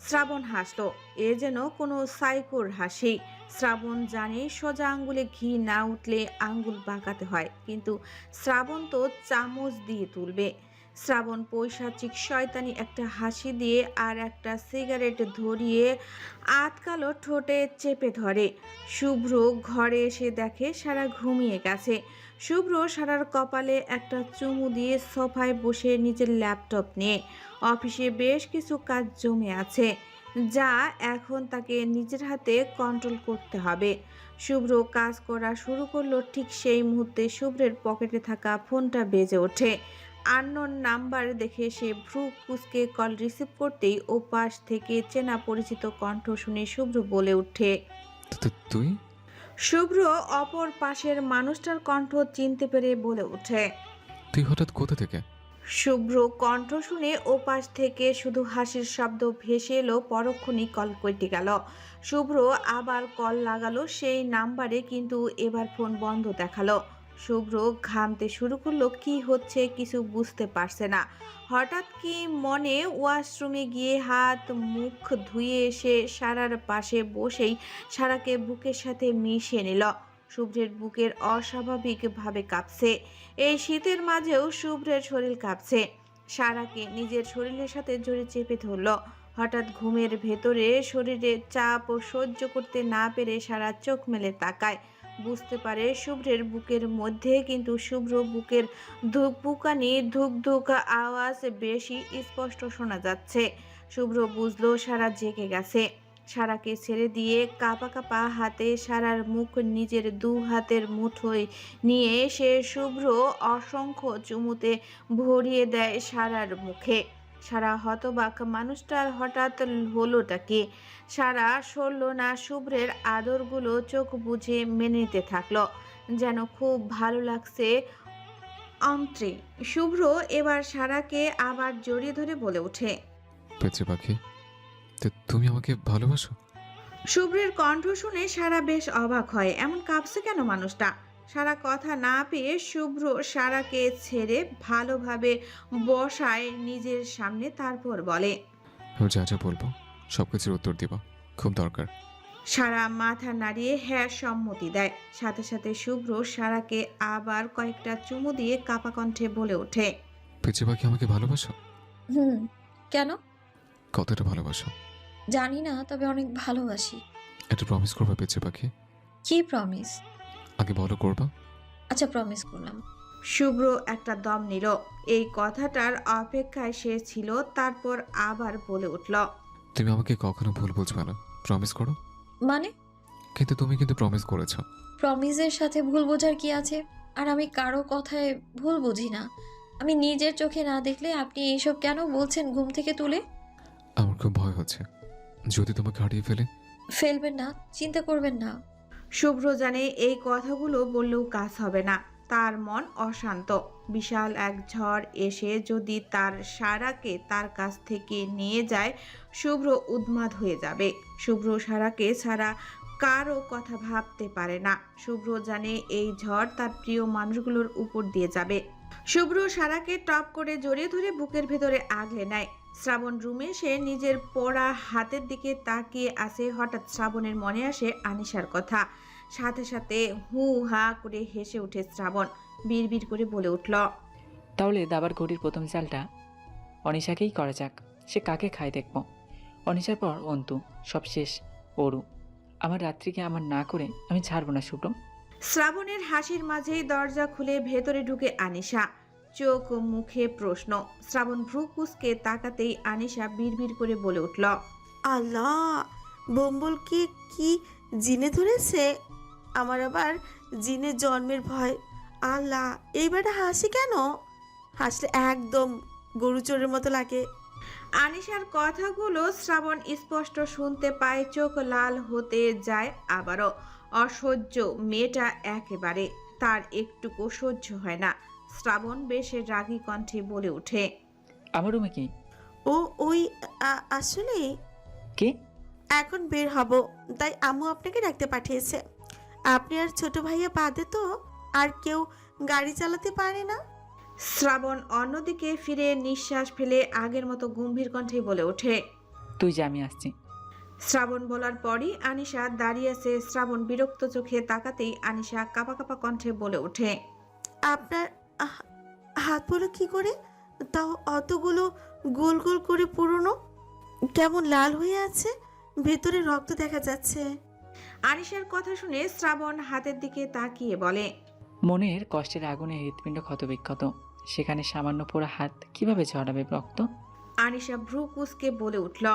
শ্রাবণ হাসলো। এ যেন কোনো সাইকোর হাসি। শ্রাবণ জানে সোজা আঙ্গুলে ঘি না উঠলে আঙ্গুল বাঁকাতে হয়, কিন্তু শ্রাবণ তো চামচ দিয়ে তুলবে। শ্রাবণ পৈশাচিক শয়তানি একটা হাসি দিয়ে আর একটা সিগারেট ধরিয়ে আতকালো ঠোঁটে চেপে ধরে। শুভ্র ঘরে এসে দেখে সারা ঘুমিয়ে গেছে। শুভ্র সারার কপালে একটা চুমু দিয়ে সোফায় বসে নিজের ল্যাপটপ নিয়ে অফিসে বেশ কিছু কাজ জমে আছে, যা এখন তাকে নিজের হাতে কন্ট্রোল করতে হবে। শুভ্র কাজ করা শুরু করলো। ঠিক সেই মুহূর্তে শুভ্রের পকেটে থাকা ফোনটা বেজে ওঠে। আননোন নাম্বার দেখে সে ভ্রু কুঁচকে কল রিসিভ করতেই ওপাশ থেকে চেনা পরিচিত কণ্ঠ শুনে শুভ্র বলে ওঠে, তুই? শুভ্র অপর পাশের মানুষটার কণ্ঠ চিনতে পেরে বলে ওঠে, তুই হঠাৎ কোথা থেকে? শুভ্র কণ্ঠ শুনে ওপাশ থেকে শুধু হাসির শব্দ ভেসে এলো। পরক্ষণই কল কেটে গেল। শুভ্র আবার কল লাগালো সেই নাম্বারে, কিন্তু এবার ফোন বন্ধ দেখালো। শুভ্র ঘামতে শুরু করলো। কি হচ্ছে কিছু বুঝতে পারছে না। হঠাৎ কি মনে ওয়াশরুমে গিয়ে হাত মুখ ধুয়ে এসে সারার পাশে বসেই সারাকে বুকের সাথে মিশিয়ে নিল। শুভ্রের বুকের অস্বাভাবিকভাবে কাঁপছে। এই শীতের মাঝেও শুভ্রের শরীর কাঁপছে। সারাকে নিজের শরীরের সাথে জড়িয়ে চেপে ধরল। হঠাৎ ঘুমের ভেতরে শরীরে চাপ ও সহ্য করতে না পেরে সারা চোখ মেলে তাকায়। বুঝতে পারে শুভ্রের বুকের মধ্যে, কিন্তু শুভ্র বুকের ধুকপুকানি ধুক ধুক আওয়াজ বেশি স্পষ্ট শোনা যাচ্ছে। শুভ্র বুঝলো সারা জেগে গেছে। সারাকে ছেড়ে দিয়ে কাঁপা কাঁপা হাতে সারার মুখ নিজের 2 হাতের মুঠোয় নিয়ে সে শুভ্র অসংখ্য চুমুতে ভরিয়ে দেয় সারার মুখে। সারা হতবাক, মানুষটার হঠাৎ হলোটা কি? সারা সরল না। শুভ্রের আদরগুলো চোখ বুজে মেনে নিতে থাকলো, যেন খুব ভালো লাগছে অন্ত্রে। শুভ্র এবার সারাকে আবার জড়িয়ে ধরে বলে ওঠে, পেঁচে পাখি, তুমি আমাকে ভালোবাসো? শুভ্রের কণ্ঠ শুনে সারা বেশ অবাক হয়। এমন কাঁপছে কেন মানুষটা? সারা কথা না পেয়ে শুভ্র সারাকে ছেড়ে ভালোভাবে বসায় নিজের সামনে, তারপর বলে, আমি যা যা বলবো সবকিছুর উত্তর দিব, খুব দরকার। সারা মাথা নাড়িয়ে হ্যাঁ সম্মতি দেয়। সাথে সাথে শুভ্র সারাকে আবার কয়েকটা চুমু দিয়ে কাপা কণ্ঠে বলে ওঠে, পেঁচে পাখি, আমাকে ভালোবাসো? কেন? কতটা ভালোবাসো? জানি না, তবে অনেক ভালোবাসি। একটা প্রমিস করবা পেঁচে পাখি? কি প্রমিস? আগে বলো, করবা? আচ্ছা, প্রমিস করলাম। শুভ্র একটা দম নিল। এই কথাটার অপেক্ষায় সে ছিল। তারপর আবার বলে উঠল, তুমি আমাকে কখনো ভুল বুঝবে না, প্রমিস করো। মানে? কিন্তু তুমি কিন্তু প্রমিস করেছো। প্রমিসের সাথে ভুল বোঝার কি আছে? আর আমি কারো কথায় ভুল বুঝি না। আমি নিজের চোখে না দেখলে আপনি এইসব কেন বলছেন ঘুম থেকে তুলে? আমার খুব ভয় হচ্ছে, যদি তোমাকে হারিয়ে ফেলবেন না, চিন্তা করবেন না। শুভ্র জানে এই কথাগুলো বললেও কাজ হবে না। তার মন অশান্ত। বিশাল এক ঝড় এসে যদি তার সারাকে তার কাছ থেকে নিয়ে যায়, শুভ্র উন্মাদ হয়ে যাবে। শুভ্র সারাকে ছাড়া কারো কথা ভাবতে পারে না। শুভ্র জানে এই ঝড় তার প্রিয় মানুষগুলোর উপর দিয়ে যাবে। শুভ্র সারাকে টপ করে জড়িয়ে ধরে বুকের ভেতরে আগলে নেয়। শ্রাবণ রুমে এসে নিজের পড়া হাতের দিকে তাকিয়ে আছে। হঠাৎ শ্রাবণের মনে আসে আনিশার কথা। সাথে সাথে হু হা করে হেসে উঠে শ্রাবণ। বিড়বিড় করে বলে উঠল, তাহলে দাবার ঘড়ির প্রথম চালটা অনিশাকেই করা যাক। সে কাকে খায় দেখব। অনিশার পর অন্তু, সব শেষ অরু। আমার রাত্রিকে আমার না করে আমি ছাড়বো না শুভ্র। শ্রাবণের হাসির মাঝেই দরজা খুলে ভেতরে ঢুকে আনিশা। চোখ মুখে প্রশ্ন। শ্রাবণ ভ্রু কুঁচকে তাকাতেই আনিশা বিড়বিড় করে বলে উঠল, আল্লাহ, বম্বলকে কি জিনে ধরেছে? আমার আবার জিনের জন্মের ভয়। আল্লাহ, এইবারটা হাসি কেন? হাসলে একদম গরু চোরের মতো লাগে। আনিশার কথাগুলো শ্রাবণ স্পষ্ট শুনতে পায়। চোখ লাল হতে যায় আবারও। অসহ্য মেয়েটা একেবারে, তার একটুকু সহ্য হয় না। শ্রাবণ বেশ রাগী কণ্ঠে বলে ওঠে, আমার রুমে কি? ও ওই আসলে কি? এখন বের হব, তাই আম্মু আপনাকে ডাকতে পাঠিয়েছে। আপনি আর ছোট ভাইয়া বাদে তো আর কেউ গাড়ি চালাতে পারে না। শ্রাবণ অন্যদিকে ফিরে নিঃশ্বাস ফেলে আগের মতো গম্ভীর কণ্ঠে বলে ওঠে, তুই যে, আমি আসছি। শ্রাবণ বলার পরই আনিশা দাঁড়িয়ে আছে। শ্রাবণ বিরক্ত চোখে তাকাতেই আনিশা কাঁপা কাঁপা কণ্ঠে বলে ওঠে, আপনার হাত পড়ো কি করে? তাও অতগুলো গোল গোল করে পুরনো, কেমন লাল হয়ে আছে, ভেতরে রক্ত দেখা যাচ্ছে। আনিশার কথা শুনে শ্রাবণ হাতের দিকে তাকিয়ে বলে, মনের কষ্টের আগুনে হৃৎপিণ্ড ক্ষতবিক্ষত, সেখানে সামান্য পোড়া হাত কিভাবে ঝরাবে রক্ত? আনিশা ভ্রু কুঁচকে বলে উঠল,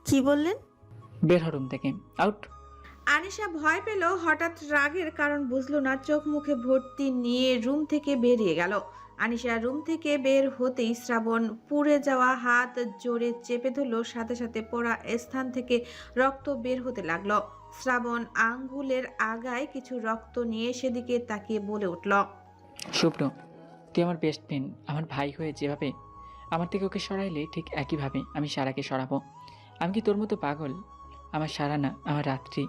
কি বললেন? বের হ রুম থেকে, আউট। আনিশা ভয় পেল। হঠাৎ রাগের কারণ বুঝলো না। চোখ মুখে ভর্তি নিয়ে রুম থেকে বেরিয়ে গেল। আনিশা রুম থেকে বের হতেই শ্রাবণ পুড়ে যাওয়া হাত জোরে চেপে ধরল। সাথে সাথে পোড়া স্থান থেকে রক্ত বের হতে লাগলো। শ্রাবণ আঙ্গুলের আগায় কিছু রক্ত নিয়ে সেদিকে তাকিয়ে বলে উঠল, শুভ্র, তুই আমার বেস্ট ফ্রেন্ড। আমার ভাই হয়ে যেভাবে আমার থেকে ওকে সরাইলে, ঠিক একইভাবে আমি সারাকে সরাবো। আমি কি তোর মতো পাগল? আমার সারা না, আমার রাত্রি।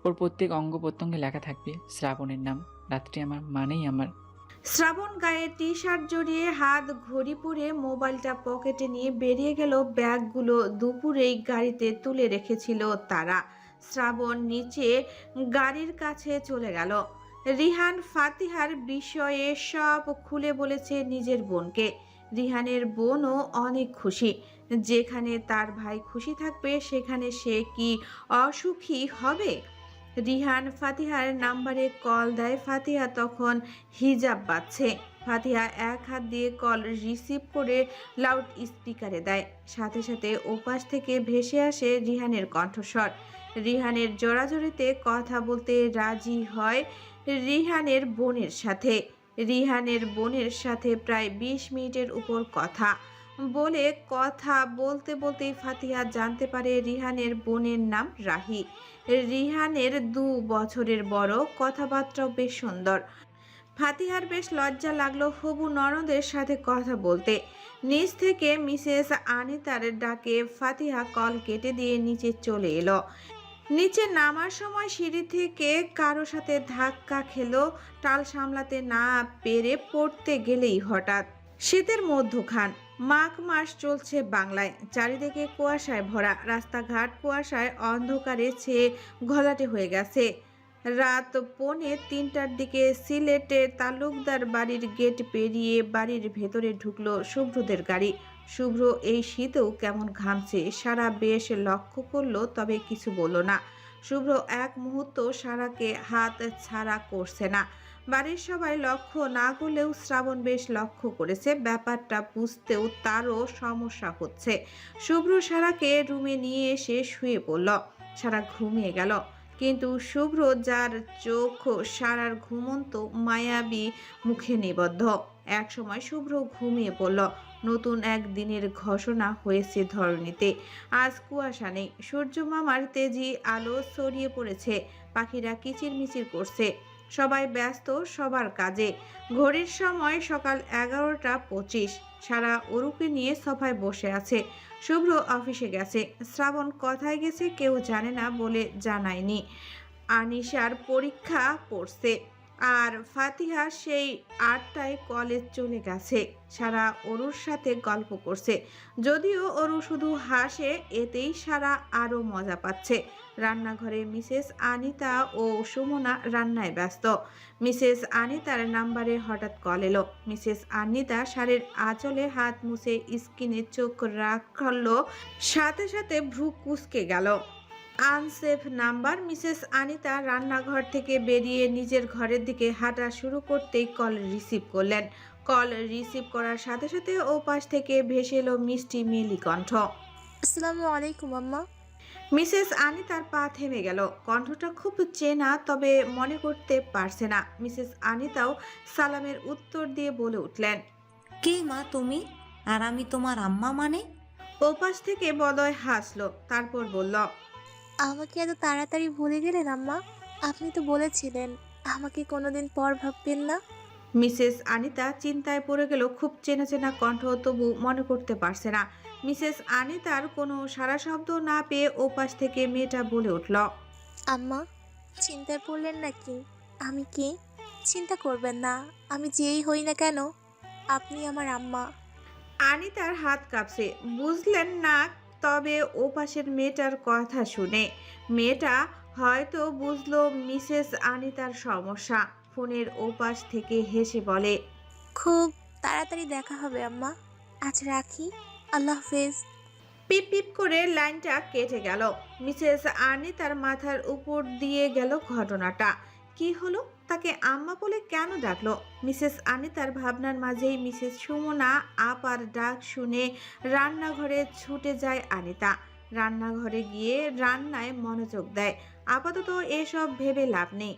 ওর প্রত্যেক অঙ্গ প্রত্যঙ্গে লেখা থাকবে শ্রাবণের নাম। রাত্রি আমার মানেই আমার। শ্রাবণ গায়ে টি শার্ট জড়িয়ে হাত ঘড়ি পরে মোবাইলটা পকেটে নিয়ে বেরিয়ে গেল। ব্যাগগুলো দুপুরেই গাড়িতে তুলে রেখেছিল তারা। শ্রাবণ নিচে গাড়ির কাছে চলে গেল। রিহান ফাতিহার বিষয়ে সব খুলে বলেছে নিজের বোনকে। রিহানের বোনও অনেক খুশি। যেখানে তার ভাই খুশি থাকবে সেখানে সে কি অসুখী হবে? রিহান ফাতিহার নাম্বারে কল দেয়। ফাতিহা তখন হিজাব বাঁধছে। ফাতিহা এক হাত দিয়ে কল রিসিভ করে লাউড স্পিকারে দেয়। সাথে সাথে ওপাশ থেকে ভেসে আসে রিহানের কণ্ঠস্বর। রিহানের জোরাজোরিতে কথা বলতে রাজি হয় রিহানের বোনের সাথে। রিহানের বোনের সাথে প্রায় 20 মিনিটের উপর কথা বলতে বলতেই ফাতিহা জানতে পারে রিহানের বোনের নাম রাহি। রিহানের 2 বছরের বড়, কথাবার্তাও বেশ সুন্দর। ফাতিহার বেশ লজ্জা লাগলো হবু ননদের সাথে কথা বলতে। নিচ থেকে মিসেস আনিতার ডাকে ফাতিহা কল কেটে দিয়ে নিচে চলে এলো। নিচে নামার সময় সিঁড়ি থেকে কারো সাথে ধাক্কা খেলো। টাল সামলাতে না পেরে পড়তে গেলেই হঠাৎ। শীতের মধ্যখান, মাঘ মাস চলছে বাংলায়। চারিদিকে কুয়াশায় ভরা, রাস্তাঘাট কুয়াশায় অন্ধকারে ছেয়ে ঘোলাটে হয়ে গেছে। রাত 2:45টার দিকে সিলেটের তালুকদার বাড়ির গেট পেরিয়ে বাড়ির ভেতরে ঢুকলো শুভ্রদের গাড়ি। শুভ্র এই শীতেও কেমন ঘামছে সারা বেশ লক্ষ্য করলো, তবে কিছু বলল না। শুভ্র এক মুহূর্ত সারাকে হাত ছাড়া করছে না। বাড়ির সবাই লক্ষ্য না করলেও শ্রাবণ বেশ লক্ষ্য করেছে। ব্যাপারটা বুঝতেও তারও সমস্যা হচ্ছে। শুভ্র সারাকে রুমে নিয়ে এসে শুয়ে পড়ল। সারা ঘুমিয়ে গেল। কিন্তু শুভ্র, যার চোখ সারার ঘুমন্ত মায়াবী মুখে নিবদ্ধ। এক সময় শুভ্র ঘুমিয়ে পড়ল। নতুন এক দিনের ঘোষণা হয়েছে ধরণীতে। আজ কুয়াশা নেই। সূর্য মামার তেজি আলো ছড়িয়ে পড়েছে। পাখিরা কিচিরমিচির করছে। সবাই ব্যস্ত সবার কাজে। ঘড়ির সময় সকাল 11টা 25। সারা অরুকে নিয়ে সোফায় বসে আছে। শুভ্র অফিসে গেছে। শ্রাবণ কোথায় গেছে কেউ জানে না বলে জানায়নি। আনিশার পরীক্ষা পড়ছে। আর ফাতিহা সেই 8টায় কলেজ চলে গেছে। সারা অরুর সাথে গল্প করছে, যদিও অরু শুধু হাসে, এতেই সারা আরো মজা পাচ্ছে। রান্নাঘরে মিসেস আনিতা ও সুমনা রান্নায় ব্যস্ত। মিসেস আনিতার নাম্বারে হঠাৎ কল এলো। মিসেস আনিতা শাড়ির আঁচলে হাত মুছে স্ক্রিনে চোখ রাখলো, সাথে সাথে ভ্রু কুঁচকে গেল। Unsafe number. মিসেস আনিতা রান্নাঘর থেকে বেরিয়ে নিজের ঘরের দিকে হাঁটা শুরু করতেই কল রিসিভ করলেন। কল রিসিভ করার সাথে সাথে ওপাশ থেকে ভেসে এলো মিষ্টি মেলি কণ্ঠ। আসসালামু আলাইকুম আম্মা। মিসেস আনিতার পা থেমে গেল। কণ্ঠটা খুব চেনা, তবে মনে করতে পারছে না। মিসেস আনিতাও সালামের উত্তর দিয়ে বলে উঠলেন, কে মা তুমি? আর আমি তোমার আম্মা মানে? ওপাশ থেকে বদয় হাসলো, তারপর বলল, আমাকে এত তাড়াতাড়ি ভুলে গেলেন আম্মা? আপনি তো বলেছিলেন আমাকে কোনোদিন পর ভাববেন না। মিসেস আনিতা চিন্তায় পড়ে গেল। খুব চেনা চেনা কণ্ঠ, তবু মনে করতে পারছে না। মিসেস আনিতার কোনো সারা শব্দ না পেয়ে ওপাশ থেকে মেয়েটা বলে উঠল, আম্মা চিন্তায় পড়লেন নাকি? আমি কি? চিন্তা করবেন না, আমি যেই হই না কেন আপনি আমার আম্মা। আনিতার হাত কাঁপছে। বুঝলেন না, তবে ওপাশের মেয়েটার কথা শুনে মেয়েটা হয়তো বুঝলো মিসেস আনিতার সমস্যা। ফোনের ওপাশ থেকে হেসে বলে, খুব তাড়াতাড়ি দেখা হবে আম্মা, আজ রাখি, আল্লাহ হাফেজ। পিপ পিপ করে লাইনটা কেটে গেল। মিসেস আনিতার মাথার উপর দিয়ে গেল ঘটনাটা। কি হলো? তাকে আম্মা বলে কেন ডাকলো? মিসেস আনিতার ভাবনার মাঝেই মিসেস সুমনা আপার ডাক শুনে রান্নাঘরে ছুটে যায় আনিতা। রান্নাঘরে গিয়ে রান্নায় মনোযোগ দেয়। আপাতত এসব ভেবে লাভ নেই।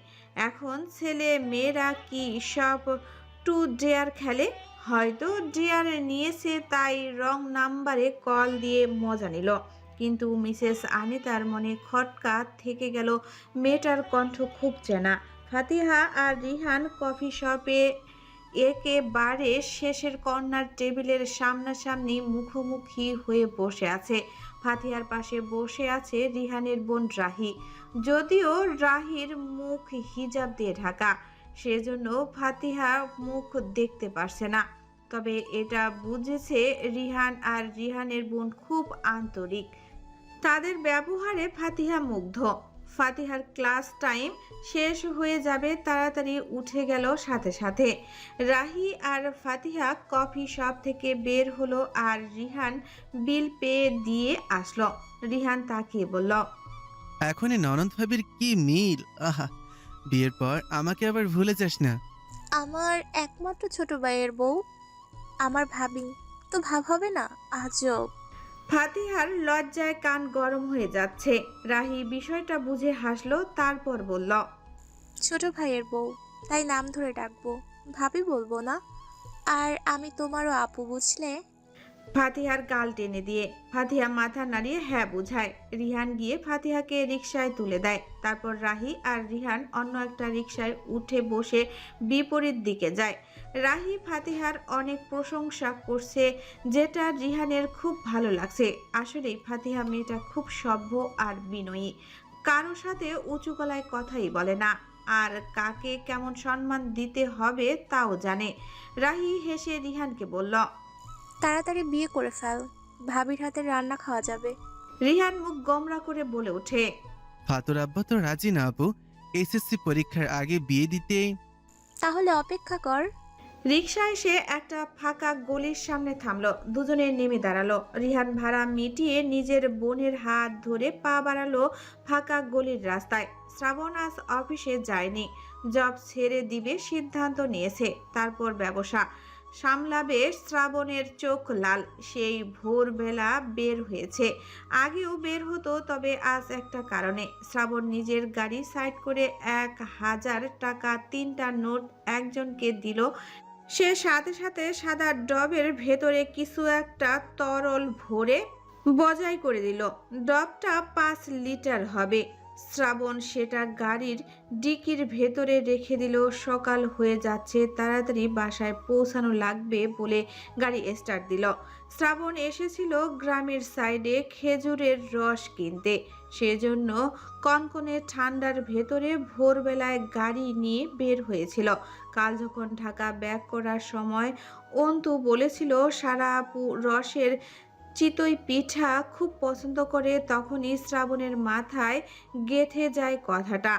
এখন ছেলে মেয়েরা কি সব টু ডেয়ার খেলে? হয়তো ডেয়ার নিয়েছে, তাই রং নাম্বারে কল দিয়ে মজা নিল। কিন্তু মিসেস আনিতার মনে খটকা থেকে গেল। মেয়েটার কণ্ঠ খুব চেনা। ফাতিহা আর রিহান কফি শপে একেবারে শেষের কর্নার টেবিলের সামনাসামনি মুখোমুখি হয়ে বসে আছে। ফাতিহার পাশে বসে আছে রিহানের বোন রাহি। যদিও রাহির মুখ হিজাব দিয়ে ঢাকা, সেজন্য ফাতিহা মুখ দেখতে পারছে না। তবে এটা বুঝেছে রিহান আর রিহানের বোন খুব আন্তরিক। তাদের ব্যবহারে ফাতিহা মুগ্ধ। ফাতিহার ক্লাস টাইম শেষ হয়ে যাবে, তাড়াতাড়ি উঠে গেল সাথে সাথে। রাহি আর ফাতিহা কফি শপ থেকে বের হলো আর রিহান বিল পে দিয়ে আসলো। রিহান তাকিয়ে বলল, এখন এই ননদ ভাবির কি মিল! আহা, বিয়ের পর আমাকে আবার ভুলে যাস না। আমার একমাত্র ছোট ভাইয়ের বউ আমার ভাবি, তো ভাব হবে না? আজব। ফাতিহার লজ্জায় কান গরম হয়ে যাচ্ছে। রাহি বিষয়টা বুঝে হাসলো, তারপর বলল, ছোট ভাইয়ের বউ, তাই নাম ধরে ডাকবো, ভাবি বলবো না। আর আমি তোমারও আপু, বুঝলে? ফাতিহার গাল টেনে দিয়ে ফাতিহা মাথা নাড়িয়ে হ্যাঁ বুঝায়। রিহান গিয়ে ফাতিহাকে রিকশায় তুলে দেয়। তারপর রাহি আর রিহান অন্য একটা রিকশায় উঠে বসে বিপরীত দিকে যায়। রাহি ফাতিহার অনেক প্রশংসা করছে, যেটা রিহানের খুব ভালো লাগছে। আসলেই ফাতিহা মেয়েটা খুব সভ্য আর বিনয়ী। কারো সাথে উঁচু গলায় কথাই বলে না, আর কাকে কেমন সম্মান দিতে হবে তাও জানে। রাহি হেসে রিহানকে বলল, তাড়াতাড়ি বিয়ে করে ফেল, ভাবির হাতে রান্না খাওয়া যাবে। রিহান মুখ গোমরা করে বলে ওঠে, ফাতুর আব্বা তো রাজি না আপু, এসএসসি পরীক্ষার আগে বিয়ে দিতে। তাহলে অপেক্ষা কর। রিকশা এসে একটা ফাঁকা গলির সামনে থামলো। দুজনে নেমে দাঁড়ালো। রিহান ভাড়া মিটিয়ে নিজের বোনের হাত ধরে পা বাড়ালো ফাঁকা গলির রাস্তায়। শ্রাবণ আজ অফিসে যায়নি, জব ছেড়ে দিবে সিদ্ধান্ত নিয়েছে। তারপর ব্যবসা সামলাবে। শ্রাবণের চোখ লাল। সেই ভোরবেলা বের হয়েছে। আগেও বের হতো, তবে আজ একটা কারণে। শ্রাবণ নিজের গাড়ি সাইড করে 1000 টাকা 3টা নোট একজনকে দিল। সে সাথে সাথে সাদা ডবের ভেতরে কিছু একটা তরল ভরে বজায় করে দিল। ডবটা 5 লিটার হবে। শ্রাবণ সেটা গাড়ির ডিকির ভেতরে রেখে দিল। সকাল হয়ে যাচ্ছে, তাড়াতাড়ি বাসায় পৌঁছানো লাগবে বলে গাড়ি স্টার্ট দিল। শ্রাবণ এসেছিল গ্রামের সাইডে খেজুরের রস কিনতে, সেজন্য কনকনে ঠান্ডার ভেতরে ভোরবেলায় গাড়ি নিয়ে বের হয়েছিল। কাল যখন ঢাকা ব্যাক করার সময় অন্তু বলেছিল সারা আপু রসের চিতই পিঠা খুব পছন্দ করে, তখনই শ্রাবণের মাথায় গেঁথে যায় কথাটা।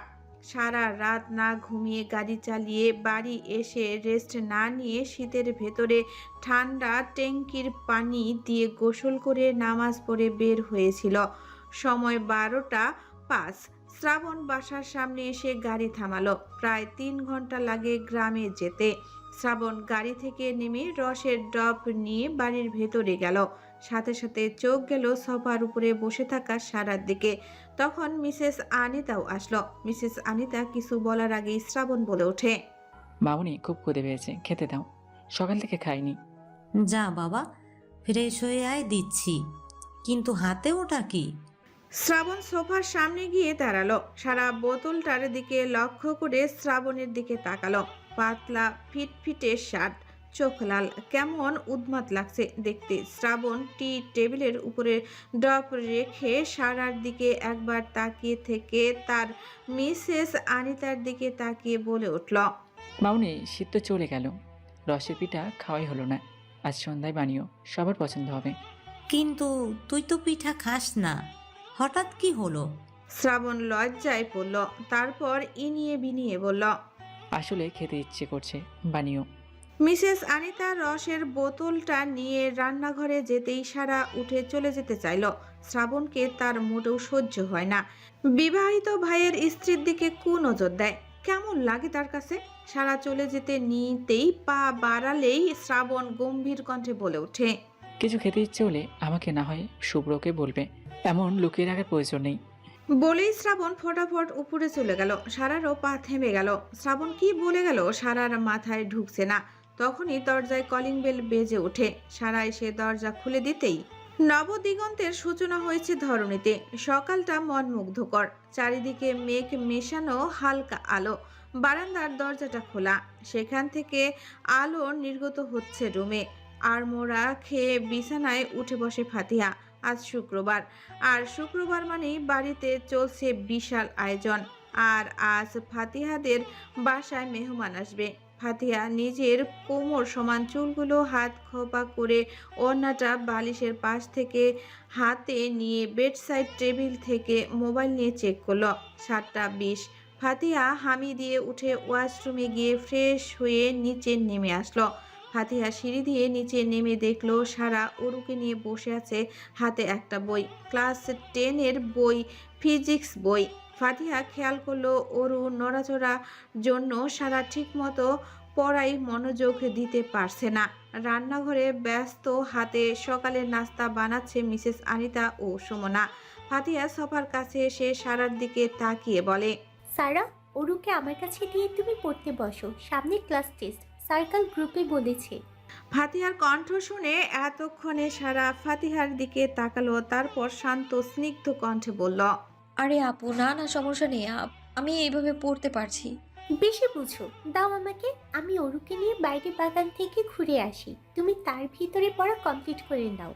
সারা রাত না ঘুমিয়ে গাড়ি চালিয়ে বাড়ি এসে রেস্ট না নিয়ে শীতের ভেতরে ঠান্ডা ট্যাঙ্কির পানি দিয়ে গোসল করে নামাজ পড়ে বের হয়েছিল। সময় 12টা 5। শ্রাবণ বাসার সামনে এসে গাড়ি থামালো। প্রায় 3 ঘন্টা লাগে গ্রামে যেতে। শ্রাবণ গাড়ি থেকে নেমে রসের ড্রপ নিয়ে বাড়ির ভেতরে গেল। সাথে সাথে চোখ গেল সোফার উপরে বসে থাকা সারার দিকে। তখন মিসেস আনিতাও আসলো। মিসেস আনিতা কিছু বলার আগেই শ্রাবণ বলে ওঠে, মামুনি খুব ক্ষুদে পেয়েছে, খেতে দাও, সকাল থেকে খাইনি। যা বাবা, ফ্রেশ হয়ে আয়, দিচ্ছি। কিন্তু হাতে ওটা কি? শ্রাবণ সোফার সামনে গিয়ে দাঁড়ালো। সারা বোতলটার দিকে লক্ষ্য করে শ্রাবণের দিকে তাকালো। পাতলা ফিটফিটে শার্ট, চোখ লাল, কেমন উদ্মাত লাগছে দেখতে। শ্রাবণ টি টেবিলের উপরে ড্রপ রেখে সারার দিকে একবার তাকিয়ে থেকে তার মিসেস আনিতার দিকে তাকিয়ে বলে উঠল, মামুনি শীত তো চলে গেল, রসের পিঠা খাওয়াই হলো না, আজ সন্ধ্যায় বানিও, সবার পছন্দ হবে। কিন্তু তুই তো পিঠা খাস না, হঠাৎ কি হলো? শ্রাবণ লজ্জায় পড়ল। তারপর ইনিয়ে বিনিয়ে বলল, আসলে খেতে ইচ্ছে করছে, বানিও। মিসেস আনিতা রসের বোতলটা নিয়ে রান্নাঘরে যেতেই সারা উঠে চলে যেতে চাইল। শ্রাবণকে তার মোটেও সহ্য হয় না। বিবাহিত ভাইয়ের স্ত্রীর দিকে কুনজর দেয়, কেমন লাগে তার কাছে। সারা চলে যেতে নিতেই পা বাড়ালেই শ্রাবণ গম্ভীর কণ্ঠে বলে ওঠে, কিছু খেতে ইচ্ছে হলে আমাকে না হয় শুভ্রকে বলবে, এমন লুকিয়ে রাখার প্রয়োজন নেই। বলেই শ্রাবণ ফটাফট উপরে চলে গেল। সারারও পা থেমে গেল। শ্রাবণ কি বলে গেল সারার মাথায় ঢুকছে না। তখনই দরজায় কলিং বেল বেজে ওঠে। সারা এসে দরজা খুলে দিতেই নবদিগন্তের সূচনা হয়েছে ধরণীতে। সকালটা মনমুগ্ধকর, চারিদিকে মেঘ মেশানো হালকা আলো। বারান্দার দরজাটা খোলা, সেখান থেকে আলো নির্গত হচ্ছে রুমে। আড়মোড়া খেয়ে বিছানায় উঠে বসে ফাতিহা। আজ শুক্রবার, আর শুক্রবার মানেই বাড়িতে চলছে বিশাল আয়োজন। আর আজ ফাতিহাদের বাসায় মেহমান আসবে। ফাতিহা নিজের কোমর সমান চুলগুলো হাত খোপা করে ওড়নাটা বালিশের পাশ থেকে হাতে নিয়ে বেডসাইড টেবিল থেকে মোবাইল নিয়ে চেক করলো। 7টা 20। ফাতিহা হামি দিয়ে উঠে ওয়াশরুমে গিয়ে ফ্রেশ হয়ে নিচে নেমে আসলো। ফাতিহা সিঁড়ি দিয়ে নিচে নেমে দেখলো সারা অরুকে নিয়ে বসে আছে, হাতে একটা বই, ক্লাস 10-এর বই, ফিজিক্স বই। ফাতিহা খেয়াল করলো অরু নড়াচড়া জন্য সারা ঠিক মতো পড়াই মনোযোগ দিতে পারছে না। রান্নাঘরে ব্যস্ত, হাতে সকালের নাস্তা বানাচ্ছে মিসেস আনিতা ও সুমনা। ফাতিহা সোফার কাছে এসে সারার দিকে তাকিয়ে বলে, সারা, ওরুকে আমার কাছে দিয়ে তুমি পড়তে বসো, সামনে ক্লাস টেস্ট, সার্কেল গ্রুপে বলেছে। ফাতিহার কণ্ঠ শুনে এতক্ষণে সারা ফাতিহার দিকে তাকালো। তারপর শান্ত স্নিগ্ধ কণ্ঠে বলল, আরে আপু, না না, সমস্যা নেই, আমি এইভাবে পড়তে পারছি। বেশি বুঝো, দাও আমাকে, আমি ওরুকে নিয়ে বাইরে বাগান থেকে ঘুরে আসি, তুমি তার ভিতরে পড়া কমপ্লিট করে নাও।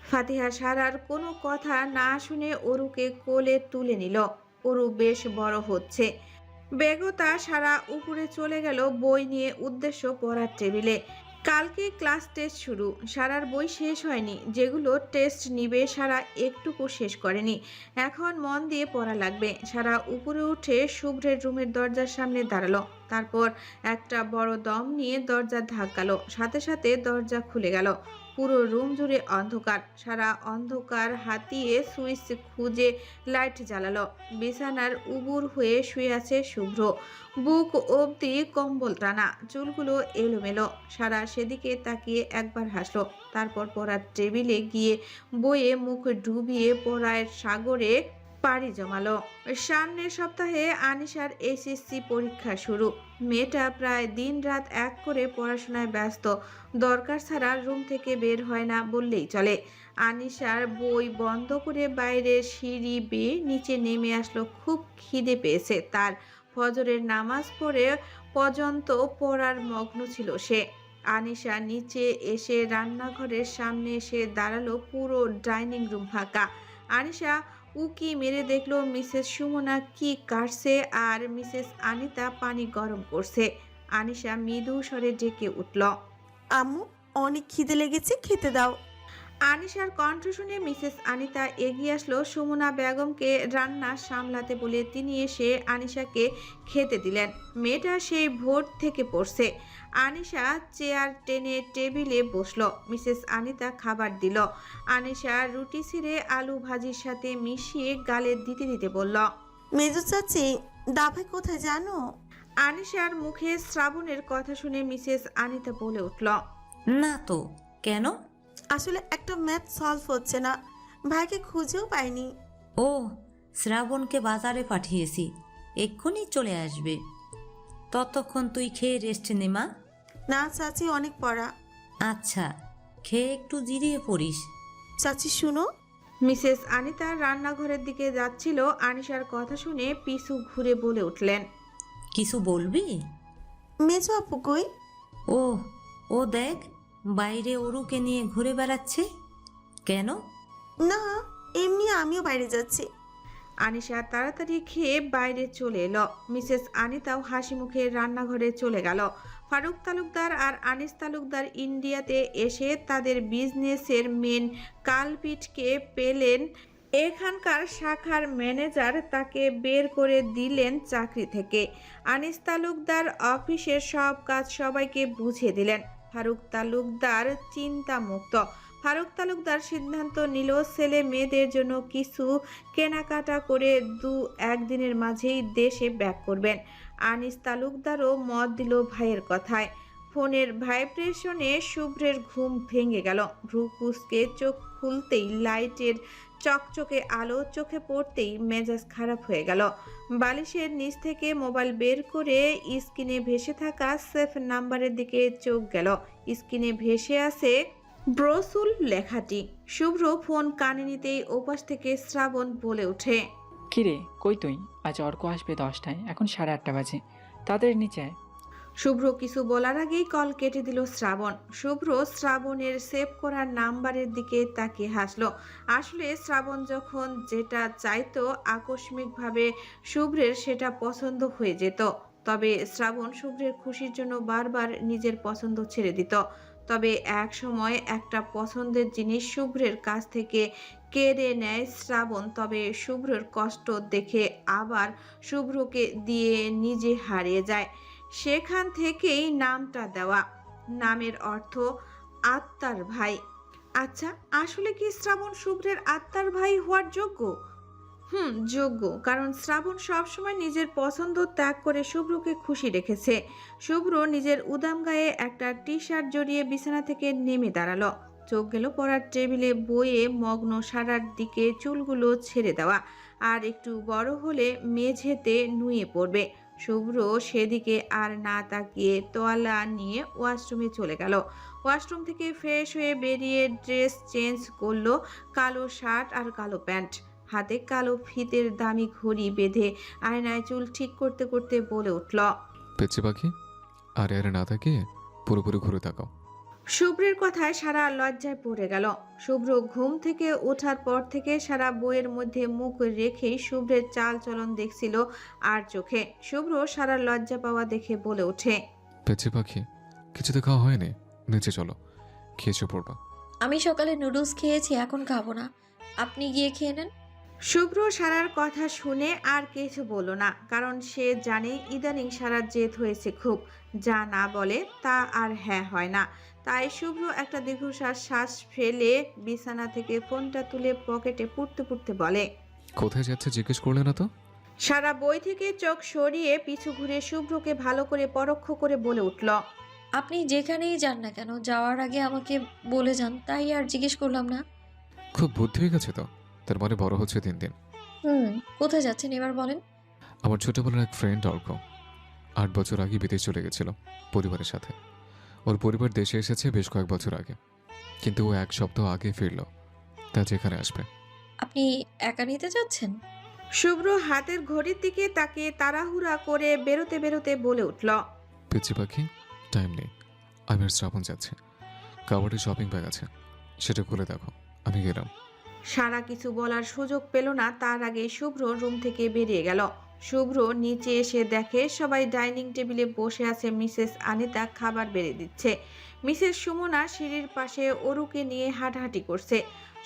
ফাতিহা সারার কোনো কথা না শুনে অরুকে কোলে তুলে নিল। অরু বেশ বড় হচ্ছে। বেগতা সারা উপরে চলে গেল বই নিয়ে, উদ্দেশ্য পড়ার টেবিলে। কালকে ক্লাস টেস্ট শুরু। সারার বই শেষ হয়নি, যেগুলো টেস্ট নিবে সারা একটুকু শেষ করেনি। এখন মন দিয়ে পড়া লাগবে। সারা উপরে উঠে শুভ্রের রুমের দরজার সামনে দাঁড়ালো। তারপর একটা বড় দম নিয়ে দরজা ধাক্কালো, সাথে সাথে দরজা খুলে গেল। পুরো রুম জুড়ে অন্ধকার। সারা অন্ধকার হাতিয়ে সুইচ খুঁজে লাইট জ্বালালো। বিছানার উবুর হয়ে শুয়ে আছে শুভ্র, বুক অবধি কম্বল টানা, চুলগুলো এলোমেলো। সারা সেদিকে তাকিয়ে একবার হাসলো। তারপর পড়ার টেবিলে গিয়ে বইয়ে মুখ ডুবিয়ে পড়ার সাগরে পাড়ি জমালো। সামনের সপ্তাহে আনিশার এসএসসি পরীক্ষা শুরু। মেয়েটা প্রায় দিন রাত এক করে পড়াশোনায় ব্যস্ত। দরকার ছাড়া রুম থেকে বের হয় না বললেই চলে। আনিশার বই বন্ধ করে বাইরের সিঁড়ি বেয়ে নিচে নেমে আসলো। খুব খিদে পেয়েছে তার। ফজরের নামাজ পড়ে পর্যন্ত পড়ার মগ্ন ছিল সে। আনিশা নিচে এসে রান্নাঘরের সামনে এসে দাঁড়ালো। পুরো ডাইনিং রুম ফাঁকা। আনিশা উকি মেরে দেখলো মিসেস সুমনা কি কাটছে আর মিসেস আনিতা পানি গরম করছে। আনিশা মৃদু স্বরে ডেকে উঠল, আম্মু অনেক খিদে লেগেছে, খেতে দাও। আনিশার কণ্ঠ শুনে মিসেস আনিতা এগিয়ে আসলো। সুমনা বেগমকে রান্না সামলাতে বলে তিনি এসে আনিশাকে খেতে দিলেন। মেয়েটা সেই ভোর থেকে পড়ছে। আনিশা চেয়ার টেনে টেবিলে বসলো। মিসেস আনিতা খাবার দিল। আনিশা রুটি ছিঁড়ে আলু ভাজির সাথে মিশিয়ে গালে দিতে দিতে বলল, মেজো চাচি দাভাই কোথায় জানো? আনিশার মুখে শ্রাবণের কথা শুনে মিসেস আনিতা বলে উঠল, না তো, কেন? আসলে একটা ম্যাথ সলভ হচ্ছে না, ভাইকে খুঁজেও পাইনি। ও, শ্রাবণকে বাজারে পাঠিয়েছি, এক্ষুনি চলে আসবে। ততক্ষণ তুই খেয়ে রেস্ট নে মা। না চাচি, অনেক পড়া। আচ্ছা, খেয়ে একটু জিরিয়ে পড়িস। চাচি শুনো। মিসেস আনিতা রান্নাঘরের দিকে যাচ্ছিল। আনিশার কথা শুনে পিছু ঘুরে বলে উঠলেন, কিছু বলবি? মেজো আপু কই? ও ও দেখ, বাইরে অরুকে নিয়ে ঘুরে বেড়াচ্ছে। কেন? না, এমনি আমিও বাইরে যাচ্ছি। আনিশা তাড়াতাড়ি খেয়ে বাইরে চলে এলো। মিসেস আনিতাও হাসি মুখে রান্নাঘরে চলে গেল। ফারুক তালুকদার আর আনিস তালুকদার ইন্ডিয়াতে এসে তাদের বিজনেসের মেন কালপিটকে পেলেন। এখানকার শাখার ম্যানেজার তাকে বের করে দিলেন চাকরি থেকে। আনিস তালুকদার অফিসের সব কাজ সবাইকে বুঝিয়ে দিলেন। ফারুক তালুকদার চিন্তামুক্ত। ফারুক তালুকদার সিদ্ধান্ত নিল ছেলে মেয়েদের জন্য কিছু কেনাকাটা করে 2-1 দিনের মাঝেই দেশে ব্যাক করবেন। আনিস তালুকদারও মত দিল ভাইয়ের কথায়। ফোনের ভাইব্রেশনে শুভ্রের ঘুম ভেঙে গেল। ভ্রু কুঁচকে চোখ খুলতেই লাইটের চকচকে আলো চোখে পড়তেই মেজাজ খারাপ হয়ে গেল। বালিশের নিচ থেকে মোবাইল বের করে স্ক্রিনে ভেসে থাকা সেফ নাম্বারের দিকে চোখ গেল। স্ক্রিনে ভেসে আছে ব্রসুল লেখাটি। শুভ্র ফোন কানে নিতেই ওপাশ থেকে শ্রাবণ বলে ওঠে, কিরে কই তুই? আজ অর্ক আসবে 10টায়, এখন 8:30 বাজে, তাদের নিচে আয়। শুভ্র কিছু বলার আগেই কল কেটে দিল শ্রাবণ। শুভ্র শ্রাবণের সেভ করার নাম্বারের দিকে তাকিয়ে হাসলো। আসলে শ্রাবণ যখন যেটা চাইতো আকস্মিকভাবে শুভ্রের সেটা পছন্দ হয়ে যেত। তবে শ্রাবণ শুভ্রের খুশির জন্য বারবার নিজের পছন্দ ছেড়ে দিত। তবে এক সময় একটা পছন্দের জিনিস শুভ্রের কাছ থেকে কেড়ে নেয় শ্রাবণ। তবে শুভ্রের কষ্ট দেখে আবার শুভ্রকে দিয়ে নিজে হারিয়ে যায়। সেখান থেকেই নামটা দেওয়া। নামের অর্থ আত্মার ভাই। আচ্ছা, আসলে কি শ্রাবণ শুভ্রের আত্মার ভাই হওয়ার যোগ্য? যোগ্য, কারণ শ্রাবণ সবসময় নিজের পছন্দ ত্যাগ করে শুভ্রকে খুশি রেখেছে। শুভ্র নিজের উদাম গায়ে একটা টি শার্ট জড়িয়ে বিছানা থেকে নেমে দাঁড়ালো। চোখ গেল পড়ার টেবিলে বইয়ে মগ্ন, সারার দিকে চুলগুলো ছেড়ে দেওয়া, আর একটু বড় হলে মেঝেতে নুয়ে পড়বে। শুভ্র সেদিকে আর না তাকিয়ে তোয়ালা নিয়ে ওয়াশরুমে চলে গেল। ওয়াশরুম থেকে ফ্রেশ হয়ে বেরিয়ে ড্রেস চেঞ্জ করলো। কালো শার্ট আর কালো প্যান্ট, হাতে কালো ফিতের দামি ঘড়ি বেঁধে আয়নায় চুল ঠিক করতে করতে বলে উঠল, পেচ্ছে পাখি, আর এর না তাকিয়ে পুরোপুরি ঘুরে তাকাও। শুভ্রের কথায় সারা লজ্জায় পড়ে গেল। শুভ্র ঘুম থেকে ওঠার পর থেকে সারা বইয়ের মধ্যে মুখ রেখেই শুভ্রের চাল চলন দেখছিল আর চোখে। শুভ্র সারা লজ্জা পাওয়া দেখে বলে ওঠে, পেচ্ছে পাখি, কিছু তো খাওয়া হয়নি, নিচে চলো, খেয়েছো পড়বা। আমি সকালে নুডলস খেয়েছি, এখন খাবো না, আপনি গিয়ে খেয়ে নেন। শুভ্র সারার কথা শুনে আর কিছু বলল না, কারণ সে জানে ইদানিং সারার জেদ হয়েছে খুব। যা না বলে তা আর হ্যাঁ হয় না। তাই শুভ্র একটা দীর্ঘশ্বাস ফেলে বিছানা থেকে ফোনটা তুলে পকেটে পুড়তে পুড়তে বলে, কোথায় যাচ্ছে জিজ্ঞেস করলে না তো? সারা বই থেকে চোখ সরিয়ে পিছু ঘুরে শুভ্রকে ভালো করে পরোক্ষ করে বলে উঠল, আপনি যেখানেই যান না কেন যাওয়ার আগে আমাকে বলে যান, তাই আর জিজ্ঞেস করলাম না। খুব বুদ্ধি হয়ে গেছে তো, তার মানে বড় হচ্ছে দিন দিন। কোথায় যাচ্ছেন এবার বলেন? আমার ছোটবেলার এক ফ্রেন্ড অর্ক 8 বছর আগে বিদেশ চলে গেছিল পরিবারের সাথে। ওর পরিবার দেশে এসেছে বেশ কয়েক বছর আগে, কিন্তু ও 1 সপ্তাহ আগে ফিরল। তা যেখানে আসবে। আপনি একা নিতে যাচ্ছেন? শুভ্র হাতের ঘড়ির দিকে তাকিয়ে তাড়াহুড়া করে বেরোতে বেরোতে বলে উঠল, পিচ্ছি পাখি, টাইম নেই। আমি আর শ্রাবণ যাচ্ছি। কাবাডি শপিং ব্যাগ আছে, সেটা খুলে দেখো। আমি গেলাম। সারা কিছু বলার সুযোগ পেল না, তার আগে শুভ্র রুম থেকে বেরিয়ে গেল। শুভ্র নিচে এসে দেখে সবাই ডাইনিং টেবিলে বসে আছে। মিসেস আনিতা খাবার বেড়ে দিচ্ছে। মিসেস সুমনা সিঁড়ির পাশে অরুকে নিয়ে হাঁটাহাঁটি করছে।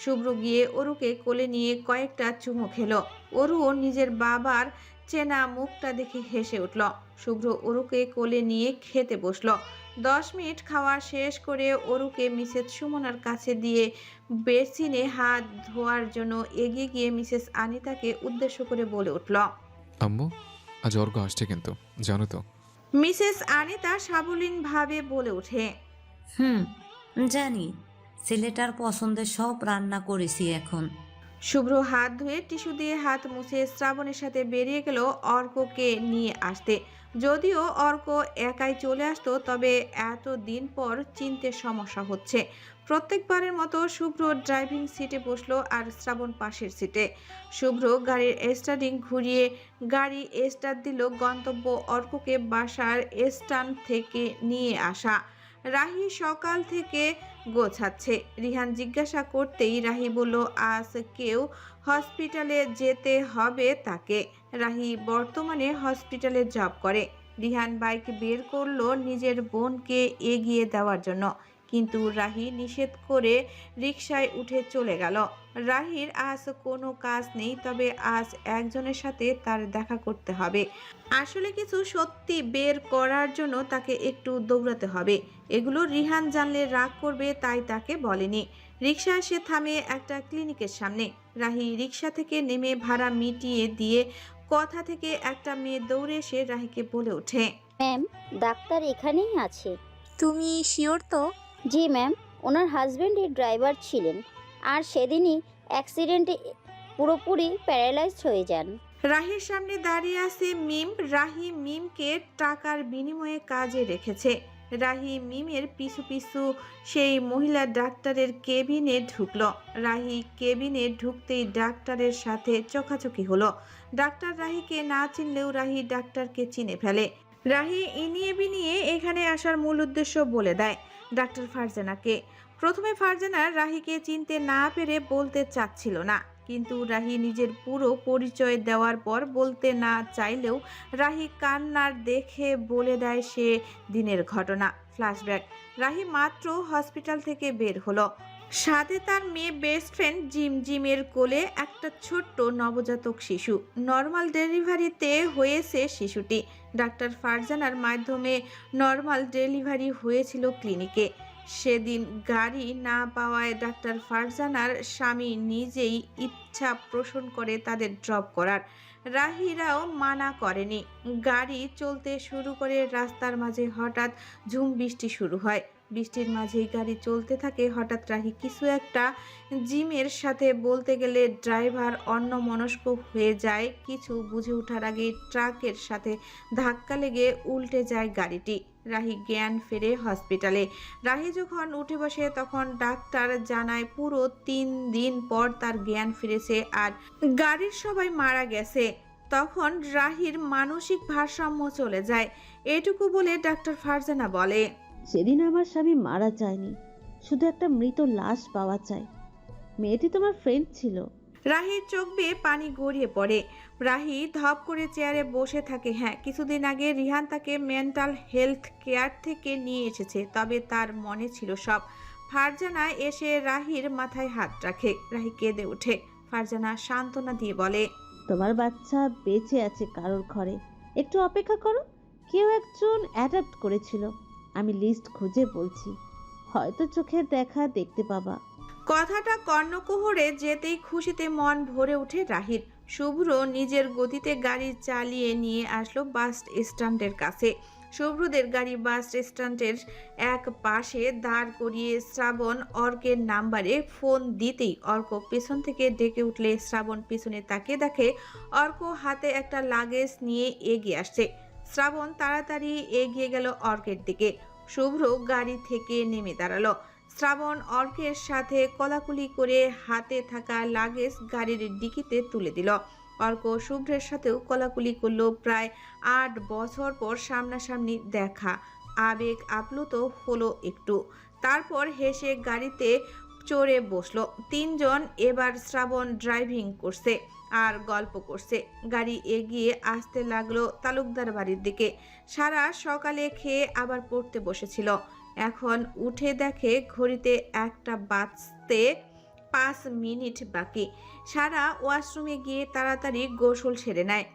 শুভ্র গিয়ে অরুকে কোলে নিয়ে কয়েকটা চুমু খেলো। অরুও নিজের বাবার চেনা মুখটা দেখে হেসে উঠল। শুভ্র অরুকে কোলে নিয়ে খেতে বসলো। 10 মিনিট খাওয়া শেষ করে অরুকে মিসেস সুমনার কাছে দিয়ে বেসিনে হাত ধোয়ার জন্য এগিয়ে গিয়ে মিসেস আনিতাকে উদ্দেশ্য করে বলে উঠল, আম্মু, আজ অর্ঘ আসছে কিন্তু, জানো তো? মিসেস আনিতা সাবলীনভাবে বলে ওঠে, জানি। ছেলেটার পছন্দের সব রান্না করেছি এখন। শুভ্র হাত ধুয়ে টিস্যু দিয়ে হাত মুছে শ্রাবণের সাথে বেরিয়ে গেল অর্ককে নিয়ে আসতে। যদিও অর্ক একাই চলে আসতো, তবে এত দিন পর চিনতে সমস্যা হচ্ছে। প্রত্যেকবারের মতো শুভ্র ড্রাইভিং সিটে বসলো আর শ্রাবণ পাশের সিটে। শুভ্র গাড়ির স্টার্টিং ঘুরিয়ে গাড়ি স্টার্ট দিল। গন্তব্য অর্ককে বাসার স্ট্যান্ড থেকে নিয়ে আসা। রাহি সকাল থেকে গোছাচ্ছে। রিহান জিজ্ঞাসা করতেই রাহি বলল, আজ কেউ হসপিটালে যেতে হবে তাকে। রাহি বর্তমানে হসপিটালে জব করে। রিহান বাইক বের করলো নিজের বোনকে এগিয়ে দেওয়ার জন্য, কিন্তু রাহি নিষেধ করে রিকশায় উঠে চলে গেল। রাহির আজ কোনো কাজ নেই, তবে আজ একজনের সাথে তার দেখা করতে হবে। আসলে কিছু সত্যি বের করার জন্য তাকে একটু দৌড়াতে হবে। এগুলো রিহান জানলে রাগ করবে, তাই তাকে বলেনি। রিকশা এসে থামে একটা ক্লিনিকের সামনে। রাহি রিকশা থেকে নেমে ভাড়া মিটিয়ে দিয়ে কথা থেকে একটা মেয়ে দৌড়ে এসে রাহিকে বলে ওঠে, ম্যাম, ডাক্তার এখানেই আছে। তুমি শিওর তো? জি ম্যাম, ওনার হাজবেন্ডই ড্রাইভার ছিলেন আর সেদিনই অ্যাক্সিডেন্টে পুরোপুরি প্যারালাইজড হয়ে যান। রাহির সামনে দাঁড়িয়ে আছে মিম। রাহি মিমকে টাকার বিনিময়ে কাজে রেখেছে। রাহি মিমের পিছু পিছু সেই মহিলা ডাক্তারের কেবিনে ঢুকলো। রাহি কেবিনে ঢুকতেই ডাক্তারের সাথে চোখাচোখি হলো। ডাক্তার রাহিকে না চিনলেও রাহি ডাক্তারকে চিনে ফেলে। রাহি ইনিয়ে বিনিয়ে এখানে আসার মূল উদ্দেশ্য বলে দেয় ডাক্তার ফারজানাকে। প্রথমে ফারজানা রাহিকে চিনতে না পেরে বলতে চাচ্ছিল না, কিন্তু রাহি নিজের পুরো পরিচয় দেওয়ার পর বলতে না চাইলেও রাহি কান্নার দেখে বলে দেয় সে দিনের ঘটনা। ফ্ল্যাশব্যাক। রাহি মাত্র হসপিটাল থেকে বের হলো। সাথে তার মেয়ে বেস্ট ফ্রেন্ড জিমের কোলে একটা ছোট্ট নবজাতক শিশু। নর্মাল ডেলিভারিতে হয়েছে শিশুটি। ডাক্তার ফারজানার মাধ্যমে নর্মাল ডেলিভারি হয়েছিল ক্লিনিকে। সেদিন গাড়ি না পাওয়ায় ডাক্তার ফারজানার স্বামী নিজেই ইচ্ছা পোষণ করে তাদের ড্রপ করার। রাহিরাও মানা করেনি। গাড়ি চলতে শুরু করে রাস্তার মাঝে হঠাৎ ঝুম বৃষ্টি শুরু হয়। বৃষ্টির মাঝেই গাড়ি চলতে থাকে। হঠাৎ রাহি কিছু একটা জিমের সাথে বলতে গেলে ড্রাইভার অন্যমনস্ক হয়ে যায়। কিছু বুঝে ওঠার আগে ট্রাকের সাথে ধাক্কা লেগে উল্টে যায় গাড়িটি। রাহি জ্ঞান ফেরে হসপিটালে। রাহি যখন উঠে বসে তখন ডাক্তার জানায় পুরো 3 দিন পর তার জ্ঞান ফিরেছে আর গাড়ির সবাই মারা গেছে। তখন রাহির মানসিক ভারসাম্য চলে যায়। এটুকু বলে ডাক্তার ফারজানা বলে, সেদিন আমার স্বামী মারা যায়নি, শুধু একটা মৃত লাশ পাওয়া যায়। মেয়েটি তোমার ফ্রেন্ড ছিল। রাহির চোখ বেয়ে পানি গড়িয়ে পড়ে। রাহি ধপ করে চেয়ারে বসে থাকে। হ্যাঁ, কিছুদিন আগে রিহান তাকে মেন্টাল হেলথ কেয়ার থেকে নিয়ে এসেছে, তবে তার মনে ছিল সব। ফারজানা এসে রাহির মাথায় হাত রাখে। রাহি কেঁদে ওঠে। ফারজানা সান্ত্বনা দিয়ে বলে, তোমার বাচ্চা বেঁচে আছে কারোর ঘরে, একটু অপেক্ষা করো। কেউ একজন অ্যাডাপ্ট করেছিল, আমি লিস্ট খুঁজে বলছি, হয়তো চোখের দেখা দেখতে পাবা। কথাটা কর্ণকুহরে যেতেই খুশিতে মন ভরে ওঠে রাহির। শুভ্র নিজের গতিতে গাড়ি চালিয়ে নিয়ে আসলো বাস স্ট্যান্ডের কাছে। শুভ্রদের গাড়ি বাস স্ট্যান্ডের এক পাশে দাঁড় করিয়ে শ্রাবণ অর্কের নাম্বারে ফোন দিতেই অর্ক পেছন থেকে ডেকে উঠলে শ্রাবণ পিছনে তাকিয়ে দেখে অর্ক হাতে একটা লাগেজ নিয়ে এগিয়ে আসছে। শ্রাবণ তাড়াতাড়ি এগিয়ে গেল অর্কের দিকে। শুভ্র গাড়ি থেকে নেমে দাঁড়ালো। শ্রাবণ অর্কের সাথে কোলাকুলি করে হাতে থাকা লাগেজ গাড়ির ডিকিতে তুলে দিল। অর্ক শুভ্রের সাথেও কোলাকুলি করলো। প্রায় 8 বছর পর সামনাসামনি দেখা, আবেগ আপ্লুত হলো একটু। তারপর হেসে গাড়িতে চড়ে বসলো। তিনজন। এবার শ্রাবণ ড্রাইভিং করছে আর গল্প করছে। গাড়ি এগিয়ে আসতে লাগলো তালুকদার বাড়ির দিকে। সারা সকালে খেয়ে আবার পড়তে বসেছিল, এখন উঠে দেখে ঘড়িতে 1টা বাজতে 5 মিনিট বাকি। সারা ওয়াশরুমে গিয়ে তাড়াতাড়ি গোসল সেরে নেয়।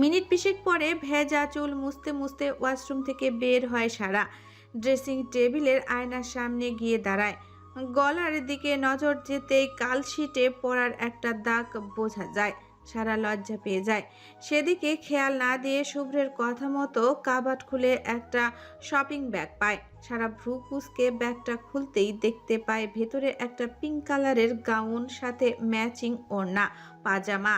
মিনিট 20 পরে ভেজা চুল মুছতে মুছতে ওয়াশরুম থেকে বের হয় সারা। ড্রেসিং টেবিলের আয়নার সামনে গিয়ে দাঁড়ায়। গলার দিকে নজর যেতেই কালশিটে পড়ার একটা দাগ বোঝা যায়। সারা লজ্জা পেয়ে যায়। সেদিকে খেয়াল না দিয়ে শুভ্রের কথা মতো কাবাট খুলে একটা শপিং ব্যাগ পায়। সারা ভ্রু কুঁচকে ব্যাগটা খুলতেই দেখতে পায় ভেতরে একটা পিঙ্ক কালারের গাউন, সাথে ম্যাচিং ওড়না, পাজামা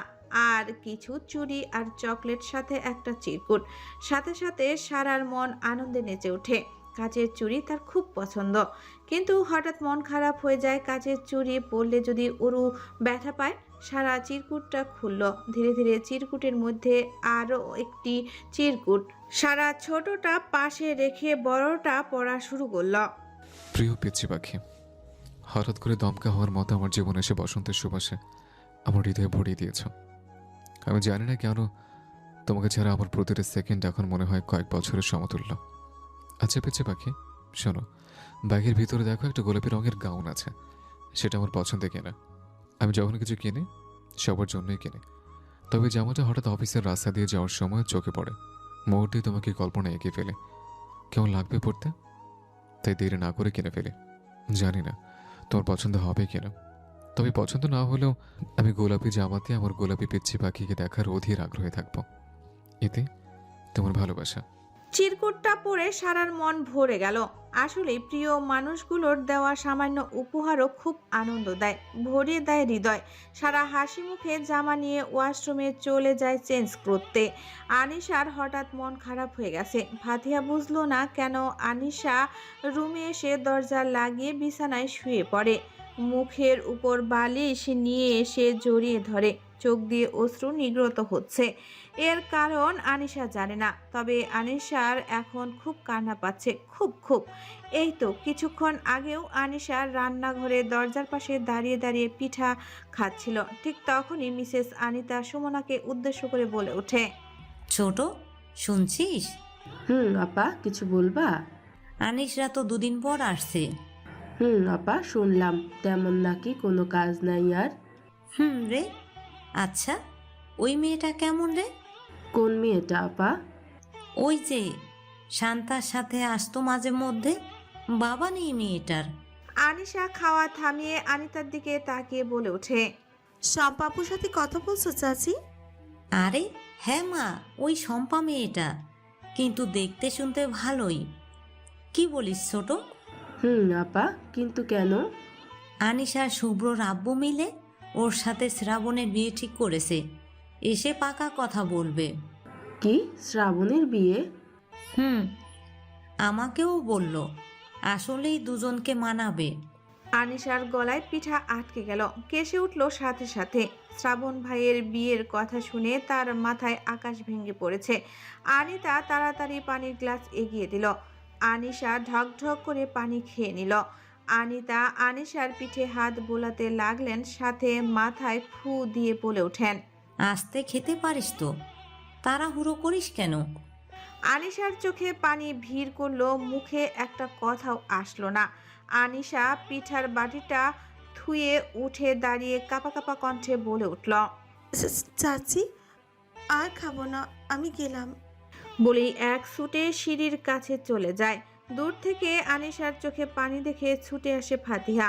আর কিছু চুড়ি আর চকলেট, সাথে একটা চিরকুট। সাথে সাথে সারার মন আনন্দে নেচে ওঠে। কাচের চুড়ি তার খুব পছন্দ, কিন্তু হঠাৎ মন খারাপ হয়ে যায়। কাচের চুড়ি পরলে যদি ওরু ব্যথা পায়। সারা চিরকুটটা খুলল। ধীরে ধীরে চিরকুটের মধ্যে আরও একটি চিরকুট। সারা ছোটটা পাশে রেখে বড়টা পড়া শুরু করল। প্রিয় পিচ্ছি পাখি, হঠাৎ করে দমকা হওয়ার মতো আমার জীবনে এসে বসন্তের সুবাসে আমার হৃদয়ে ভরিয়ে দিয়েছ। আমি জানি না কেন তোমাকে ছাড়া আমার প্রতিটা সেকেন্ড এখন মনে হয় কয়েক বছরের সমতুল্য। আচ্ছা পিচ্ছি পাখি, শোনো, ব্যাগের ভিতরে দেখো একটা গোলাপি রঙের গাউন আছে। সেটা আমার পছন্দে কেনা। আমি যখন কিছু কিনি সবার জন্যই কিনি, তবে জামাটা হঠাৎ অফিসের রাস্তা দিয়ে যাওয়ার সময় চোখে পড়ে। মুহূর্তেই তোমাকে কল্পনা এঁকে ফেলে কেমন লাগবে পড়তে, তাই দেরি না করে কিনে ফেলি। জানি না তোমার পছন্দ হবে কিনা, তবে পছন্দ না হলেও আমি গোলাপি জামাতে আমার গোলাপি পিচ্ছি পাখিকে দেখার অধীর আগ্রহে থাকবো। এতে তোমার ভালোবাসা। চিরকুটটা পড়ে সারার মন ভরে গেল। আসলে প্রিয় মানুষগুলোর দেওয়া সামান্য উপহারও খুব আনন্দ দেয়, ভরিয়ে দেয় হৃদয়। সারা হাসি মুখে জামা নিয়ে ওয়াশরুমে চলে যায় চেঞ্জ করতে। আনিশার হঠাৎ মন খারাপ হয়ে গেছে। ফাতিহা বুঝলো না কেন আনিশা রুমে এসে দরজা লাগিয়ে বিছানায় শুয়ে পড়ে। মুখের উপর বালিশ নিয়ে এসে জড়িয়ে ধরে। চোখ দিয়ে অশ্রু নির্গত হচ্ছে। এর কারণ আনিশা জানে না, তবে আনিশার এখন খুব কান্না পাচ্ছে, খুব। এই তো কিছুক্ষণ আগেও আনিশার রান্নাঘরে দরজার পাশে দাঁড়িয়ে দাঁড়িয়ে পিঠা খাচ্ছিল। ঠিক তখনই মিসেস আনিতা সুমনাকে উদ্দেশ্য করে বলে ওঠে, ছোট, শুনছিস? আপা কিছু বলবা? আনিসরা তো 2 দিন পর আসছে। আপা শুনলাম, তেমন নাকি কোনো কাজ নাই আর? রে, আচ্ছা ওই মেয়েটা কেমন রে? কোন মেয়েটা আপা? ওই যে শান্তার সাথে আসতো মাঝে মধ্যে, বাবা নেই মেয়েটার। আনিশা খাওয়া থামিয়ে আনিতার দিকে তাকিয়ে বলে ওঠে, শম্পাপুর সাথে কথা বলছো চাচি? আরে হ্যাঁ মা, ওই শম্পা মেয়েটা, কিন্তু দেখতে শুনতে ভালোই। কি বলিস ছোট? আপা, কিন্তু কেন? আনিশা শুভ্রর আব্বু মিলে ওর সাথে শ্রাবণের বিয়ে ঠিক করেছে, এসে পাকা কথা বলবে। কি, শ্রাবণের বিয়ে? আমাকেও বলল, আসলেই দুজনকে মানাবে। আনিশার গলায় পিঠা আটকে গেল, কেসে উঠল সাথে সাথে। শ্রাবণ ভাইয়ের বিয়ের কথা শুনে তার মাথায় আকাশ ভেঙে পড়েছে। আনিতা তাড়াতাড়ি পানির গ্লাস এগিয়ে দিল। আনিশা ঢকঢক করে পানি খেয়ে নিল। আনিতা আনিশার পিঠে হাত বোলাতে লাগলেন, সাথে মাথায় ফু দিয়ে বলে ওঠেন, আস্তে খেতে পারিস তো, তাড়াহুড়ো করিস কেন? আনিশার চোখে পানি ভিড় করলো, মুখে একটা কথাও আসলো না। আনিশা পিঠার বাটিটা ধুয়ে উঠে দাঁড়িয়ে কাঁপা কাঁপা কণ্ঠে বলে উঠল, চাচি আর খাবো না, আমি গেলাম। বলেই এক ছুটে সিঁড়ির কাছে চলে যায়। দূর থেকে আনিশার চোখে পানি দেখে ছুটে আসে ফাতিহা,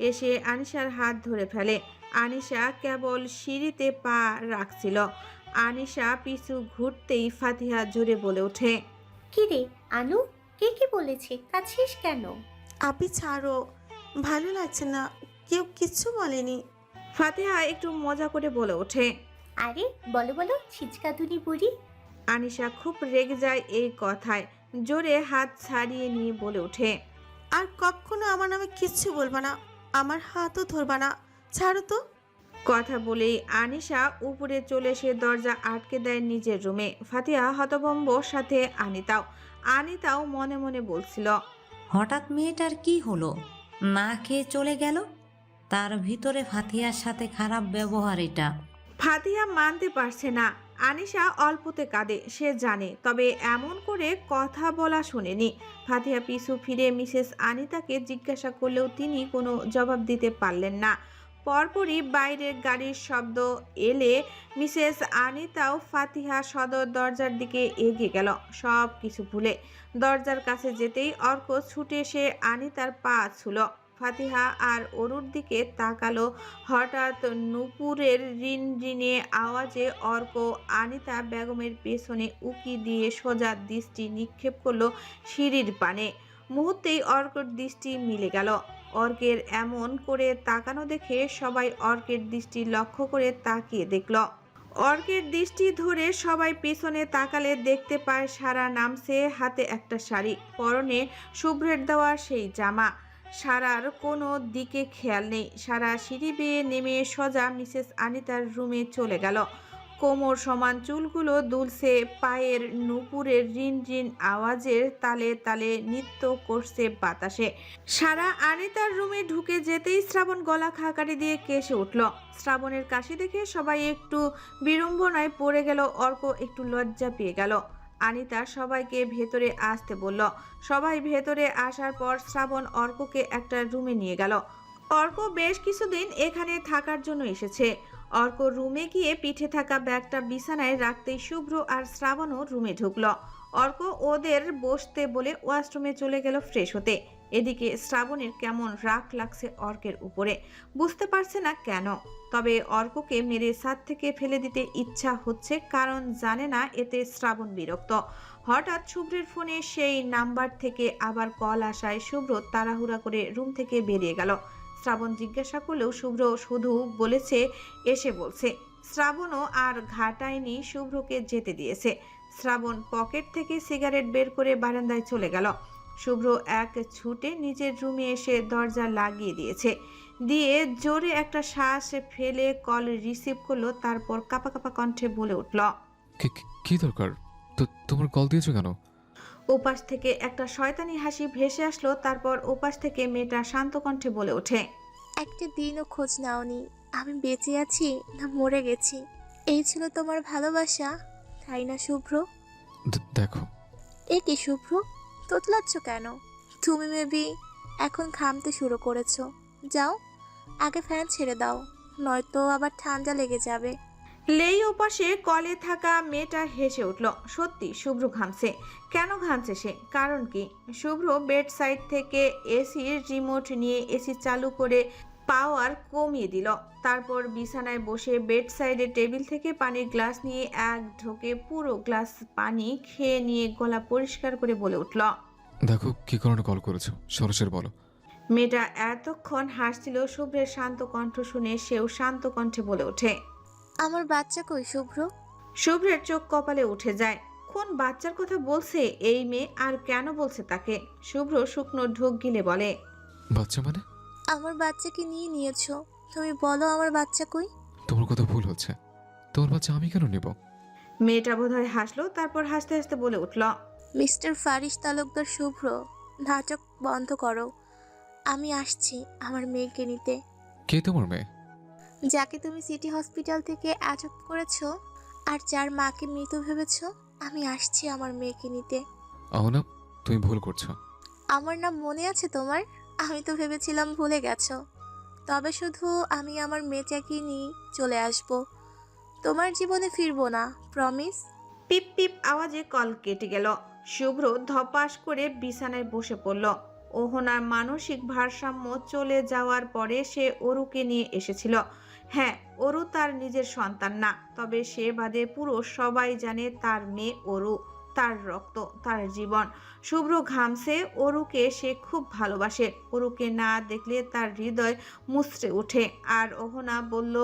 এসে আনিশার হাত ধরে ফেলে। আনিশা কেবল সিঁড়িতে পা রাখছিল। আনিশা পিছু ঘুরতেই ফাতিহা জোরে বলে ওঠে, কি রে আনু, কে কি বলেছে, কাছিস কেন? আপনি ছাড়ো, ভালো লাগছে না, কেউ কিচ্ছু বলেনি। ফাতিহা একটু মজা করে বলে ওঠে, আরে বলো ছিচকাতুনি বুড়ি। আনিশা খুব রেগে যায় এই কথায়, জোরে হাত ছাড়িয়ে নিয়ে বলে ওঠে, আর কখনো আমার নামে কিচ্ছু বলবা না, আমার হাতও ধরবা না, ছাড়ো তো। কথা বলেই আনিশা উপরে চলে এসে দরজা আটকে দেয় নিজের রুমে। ফাতিহা হতভম্ব, সাথে আনিতাও মনে মনে বলছিল, হঠাৎ মেয়েটার কি হলো, না খেয়ে চলে গেল? তার ভিতরে ফাতিহার সাথে খারাপ ব্যবহার এটা। ফাতিহা মানতে পারছে না। আনিশা অল্পতে কাঁদে, সে জানে, তবে এমন করে কথা বলা শোনেনি। ফাতিহা পিছু ফিরে মিসেস আনিতাকে জিজ্ঞাসা করলেও তিনি কোনো জবাব দিতে পারলেন না। পরপরই বাইরের গাড়ির শব্দ এলে মিসেস আনিতাও ফাতিহা সদর দরজার দিকে এগিয়ে গেল, সব কিছু ভুলে। দরজার কাছে যেতেই অর্ক ছুটে এসে আনিতার পা ছুল। ফাতিহা আর অরুর দিকে তাকালো। হঠাৎ নূপুরের রিনরিনে আওয়াজে অর্ক আনিতা বেগমের পেছনে উকি দিয়ে সোজা দৃষ্টি নিক্ষেপ করলো সিঁড়ির পানে। মুহূর্তেই অর্কের দৃষ্টি মিলে গেল। অর্কের এমন করে তাকানো দেখে সবাই অর্কের দৃষ্টি লক্ষ্য করে তাকিয়ে দেখল। অর্কের দৃষ্টি ধরে সবাই পেছনে তাকালে দেখতে পায় সারা নামছে, হাতে একটা শাড়ি, পরনে শুভ্রের দেওয়া সেই জামা। সারার কোনো দিকে খেয়াল নেই। সারা সিঁড়ি বেয়ে নেমে সোজা মিসেস আনিতার রুমে চলে গেল। কোমর সমান চুলগুলো দুলছে, পায়ের নূপুরের রিনরিন আওয়াজের তালে তালে নৃত্য করছে বাতাসে। সারা আনিতার রুমে ঢুকে যেতেই শ্রাবণ গলা খাকারি দিয়ে কেসে উঠল। শ্রাবণের কাশি দেখে সবাই একটু বিড়ম্বনায় পড়ে গেল। অর্ক একটু লজ্জা পেয়ে গেল। আনিতা সবাইকে ভেতরে আসতে বলল। সবাই ভেতরে আসার পর শ্রাবণ অর্ককে একটা রুমে নিয়ে গেল। অর্ক বেশ কিছুদিন এখানে থাকার জন্য এসেছে। অর্ক রুমে গিয়ে পিঠে থাকা ব্যাগটা বিছানায় রাখতেই শুভ্র আর শ্রাবণও রুমে ঢুকল। অর্ক ওদের বসতে বলে ওয়াশরুমে চলে গেল ফ্রেশ হতে। এদিকে শ্রাবণের কেমন রাগ লাগছে অর্কের উপরে, বুঝতে পারছে না কেন। তবে অর্ককে মেরে ছাদ থেকে ফেলে দিতে ইচ্ছা হচ্ছে, কারণ জানে না এতে শ্রাবণ বিরক্ত। হঠাৎ শুভ্রের ফোনে সেই নাম্বার থেকে আবার কল আসায় শুভ্র তাড়াহুড়া করে রুম থেকে বেরিয়ে গেল। শ্রাবণ জিজ্ঞাসা করলেও শুভ্র শুধু বলেছে এসে বলছে। শ্রাবণও আর ঘাটায়নি, শুভ্রকে যেতে দিয়েছে। শ্রাবণ পকেট থেকে সিগারেট বের করে বারান্দায় চলে গেল। শুভ্র এক ছুটে নিজের রুমে এসে দরজা লাগিয়ে দিয়ে জোরে একটা শ্বাস ফেলে কল রিসিভ করলো। তারপর কাঁপা কাঁপা কণ্ঠে বলে উঠল, কি দরকার? তো তোমার কল দিয়েছো কেন? ওপাশ থেকে একটা শয়তানি হাসি ভেসে আসলো। তারপর ওপাশ থেকে মেয়েটা শান্ত কণ্ঠে বলে ওঠে, একটা দিনও খোঁজ নাওনি আমি বেঁচে আছি না মরে গেছি। এই ছিল তোমার ভালোবাসা, তাই না শুভ্র? দেখো। এ কি শুভ্র, তোতলাচ্ছ কেন? তুমি মেবি এখন ঘামতে শুরু করেছো। যাও আগে ফ্যান ছেড়ে দাও, নয়তো আবার ঠান্ডা লেগে যাবে। লেই ওপাশে কলে থাকা মেয়েটা হেসে উঠল। সত্যি শুভ্র ঘামছে। কেন ঘামছে সে, কারণ কি? শুভ্র বেড সাইড থেকে এসির রিমোট নিয়ে এসি চালু করে পাওয়ার কমিয়ে দিল। তারপর বিছানায় বসে বেড সাইডে টেবিল থেকে পানির গ্লাস নিয়ে এক ঢোকে পুরো গ্লাস পানি খেয়ে নিয়ে গলা পরিষ্কার করে বলে উঠল, দেখো কি কারণে কল করেছো, সরাসরি বলো। মেয়েটা এতক্ষণ হাসছিল। শুভ্রের শান্ত কণ্ঠ শুনে সেও শান্ত কণ্ঠে বলে ওঠে, আমার বাচ্চা কই শুভ্র? শুভ্রের চোখ কপালে উঠে যায়। কোন বাচ্চার কথা বলছে এই মেয়ে, আর কেন বলছে তাকে? শুভ্র শুকনো ঢোক গিলে বলে, বাচ্চা মানে? আমার বাচ্চাকে নিয়ে নিয়েছো, তুমি বলো আমার বাচ্চা কই? তোমার কথা ভুল হচ্ছে, তোমার বাচ্চা আমি কেন নেব? মেয়েটা বোধহয় হাসলো, তারপর হাসতে হাসতে বলে উঠল, মিস্টার ফারিস তালুকদার শুভ্র, নাটক বন্ধ করো। আমি আসছি আমার মেয়েকে নিতে। কে তোমার মেয়ে? যাকে তুমি সিটি হসপিটাল থেকে অ্যাডপ্ট করেছো আর যার মাকে মৃত ভেবেছো, আমি আসছি আমার মেয়েকে নিতে। না, তুমি ভুল করছো। আমার নাম মনে আছে তোমার? আমি তো ভেবেছিলাম ভুলে গেছো। তবে শুধু আমি আমার মেয়েটাকে নিয়ে চলে আসব, তোমার জীবনে ফিরবো না, প্রমিস। পিপ পিপ আওয়াজে কল কেটে গেল। শুভ্র ধপাস করে বিছানায় বসে পড়ল। ওহনার মানসিক ভারসাম্য চলে যাওয়ার পরে সে অরুকে নিয়ে এসেছিল। হ্যাঁ, অরু তার নিজের সন্তান না, তবে সে বাদে পুরো সবাই জানে তার মেয়ে অরু, তার রক্ত, তার জীবন। শুভ্র ঘামছে। অরুকে সে খুব ভালোবাসে। অরুকে না দেখলে তার হৃদয় মুচড়ে ওঠে। আর ওহনা বলল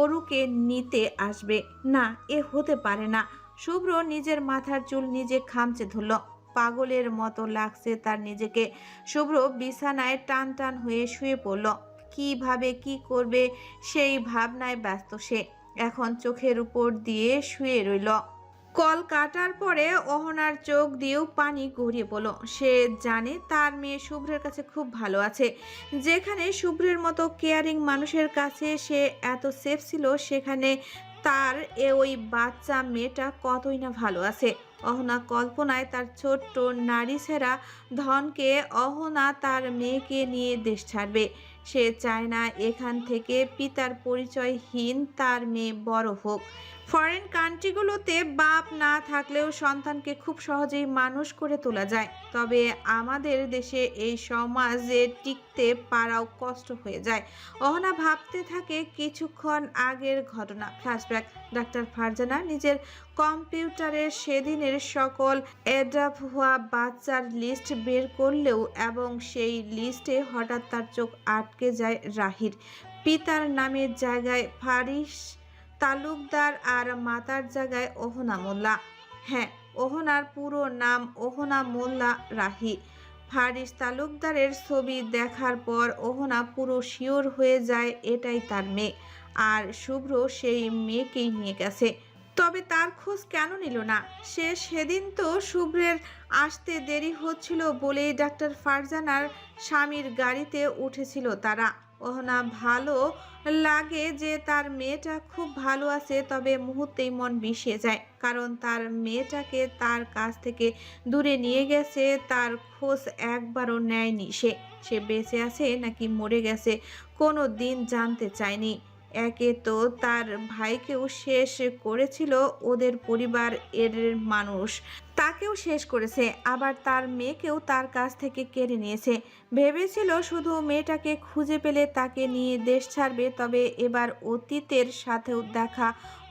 অরুকে নিতে আসবে। না, এ হতে পারে না। শুভ্র নিজের মাথার চুল নিজে খামচে ধরল। পাগলের মতো লাগছে তার নিজেকে। শুভ্র বিছানায় টান টান হয়ে শুয়ে পড়ল। কিভাবে কি করবে সেই ভাবনায় ব্যস্ত সে। এখন চোখের উপর দিয়ে শুয়ে রইল। কল কাটার পরে অহনার চোখ দিয়েও পানি গড়িয়ে পড়ল। সে জানে তার মেয়ে শুভ্রের কাছে খুব ভালো আছে। যেখানে শুভ্রের মতো কেয়ারিং মানুষের কাছে সে এত সেফ ছিল, সেখানে তার ওই বাচ্চা মেয়েটা কতই না ভালো আছে। অহনা কল্পনায় তার ছোট্ট নারীছেরা ধনকে অহনা তার মেয়েকে নিয়ে দেশ ছাড়বে। সে চায় না এখান থেকে পিতার পরিচয়হীন তার মেয়ে বড় হোক। ফরেন কান্ট্রিগুলোতে বাপ না থাকলেও সন্তানকে খুব সহজেই মানুষ করে তোলা যায়, তবে আমাদের দেশে এই সমাজে টিকতে পারাও কষ্ট হয়ে যায়। অহনা ভাবতে থাকে কিছুক্ষণ আগের ঘটনা, ফ্ল্যাশব্যাক। ডাক্তার ফারজানা নিজের কম্পিউটারে সেদিনের সকল অ্যাডাপ্ট হওয়া বাচ্চার লিস্ট বের করলেও এবং সেই লিস্টে হঠাৎ তার চোখ আটকে যায় রাহির। পিতার নামের জায়গায় ফারিস তালুকদার আর মাতার জায়গায় অহনা মোল্লা। হ্যাঁ, অহনার পুরো নাম অহনা মোল্লা রাহি। ফারিস তালুকদারের ছবি দেখার পর অহনা পুরো শিওর হয়ে যায় এটাই তার মেয়ে, আর শুভ্র সেই মেয়েকেই নিয়ে গেছে। তবে তার খোঁজ কেন নিল না সে? সেদিন তো শুভ্রের আসতে দেরি হচ্ছিল বলেই ডাক্তার ফারজানার স্বামীর গাড়িতে উঠেছিল তারা। অহনা ভালো লাগে যে তার মেয়েটা খুব ভালো আছে, তবে মুহূর্তেই মন বিষিয়ে যায়, কারণ তার মেয়েটাকে তার কাছ থেকে দূরে নিয়ে গেছে। তার খোঁজ একবারও নেয়নি সে বেঁচে আছে নাকি মরে গেছে কোনো দিন জানতে চায়নি। একে তো তার ভাইকেও শেষ করেছিল ওদের পরিবার এর মানুষ, তাকেও শেষ করেছে, আবার তার মেয়েকেও তার কাছ থেকে কেড়ে নিয়েছে। ভেবেছিল শুধু মেয়েটাকে খুঁজে পেলে তাকে নিয়ে দেশ ছাড়বে, তবে এবার অতীতের সাথেও দেখা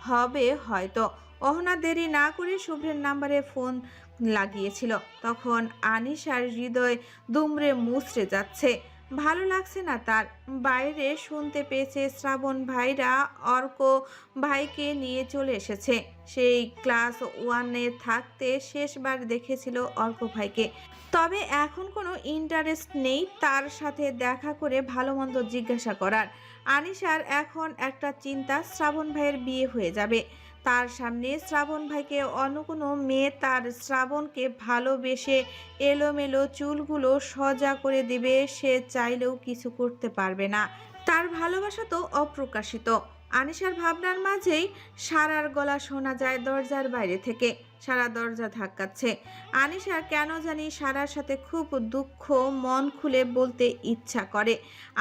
হবে হয়তো। অহনা দেরি না করে শুভ্রের নাম্বারে ফোন লাগিয়েছিল। তখন আনিশার হৃদয় দুমড়ে মুচড়ে যাচ্ছে, ভালো লাগছে না তার। বাইরে শুনতে পেয়েছে শ্রাবণ ভাইরা অর্ক ভাইকে নিয়ে চলে এসেছে। সেই ক্লাস 1-এ থাকতে শেষবার দেখেছিল অর্ক ভাইকে, তবে এখন কোনো ইন্টারেস্ট নেই তার সাথে দেখা করে ভালো মন্দ জিজ্ঞাসা করার। আনিশার এখন একটা চিন্তা, শ্রাবণ ভাইয়ের বিয়ে হয়ে যাবে। তার সামনে শ্রাবণ ভাইকে অন্য কোনো মেয়ে তার শ্রাবণকে ভালোবেসে এলোমেলো চুলগুলো সোজা করে দেবে, সে চাইলেও কিছু করতে পারবে না। তার ভালোবাসা তো অপ্রকাশিত। আনিশার ভাবনার মাঝেই সারার গলা শোনা যায় দরজার বাইরে থেকে। সারা দরজা ধাক্কাচ্ছে। আনিশার কেন জানি সারার সাথে খুব দুঃখ মন খুলে বলতে ইচ্ছা করে।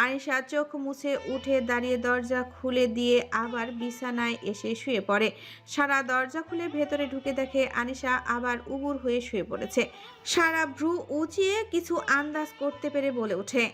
আনিশা চোখ মুছে উঠে দাঁড়িয়ে দরজা খুলে দিয়ে আবার বিছানায় এসে শুয়ে পড়ে। সারা দরজা খুলে ভেতরে ঢুকে দেখে আনিশা আবার উবুর হয়ে শুয়ে পড়েছে। সারা ভ্রু উঁচিয়ে কিছু আন্দাজ করতে পেরে বলে ওঠে,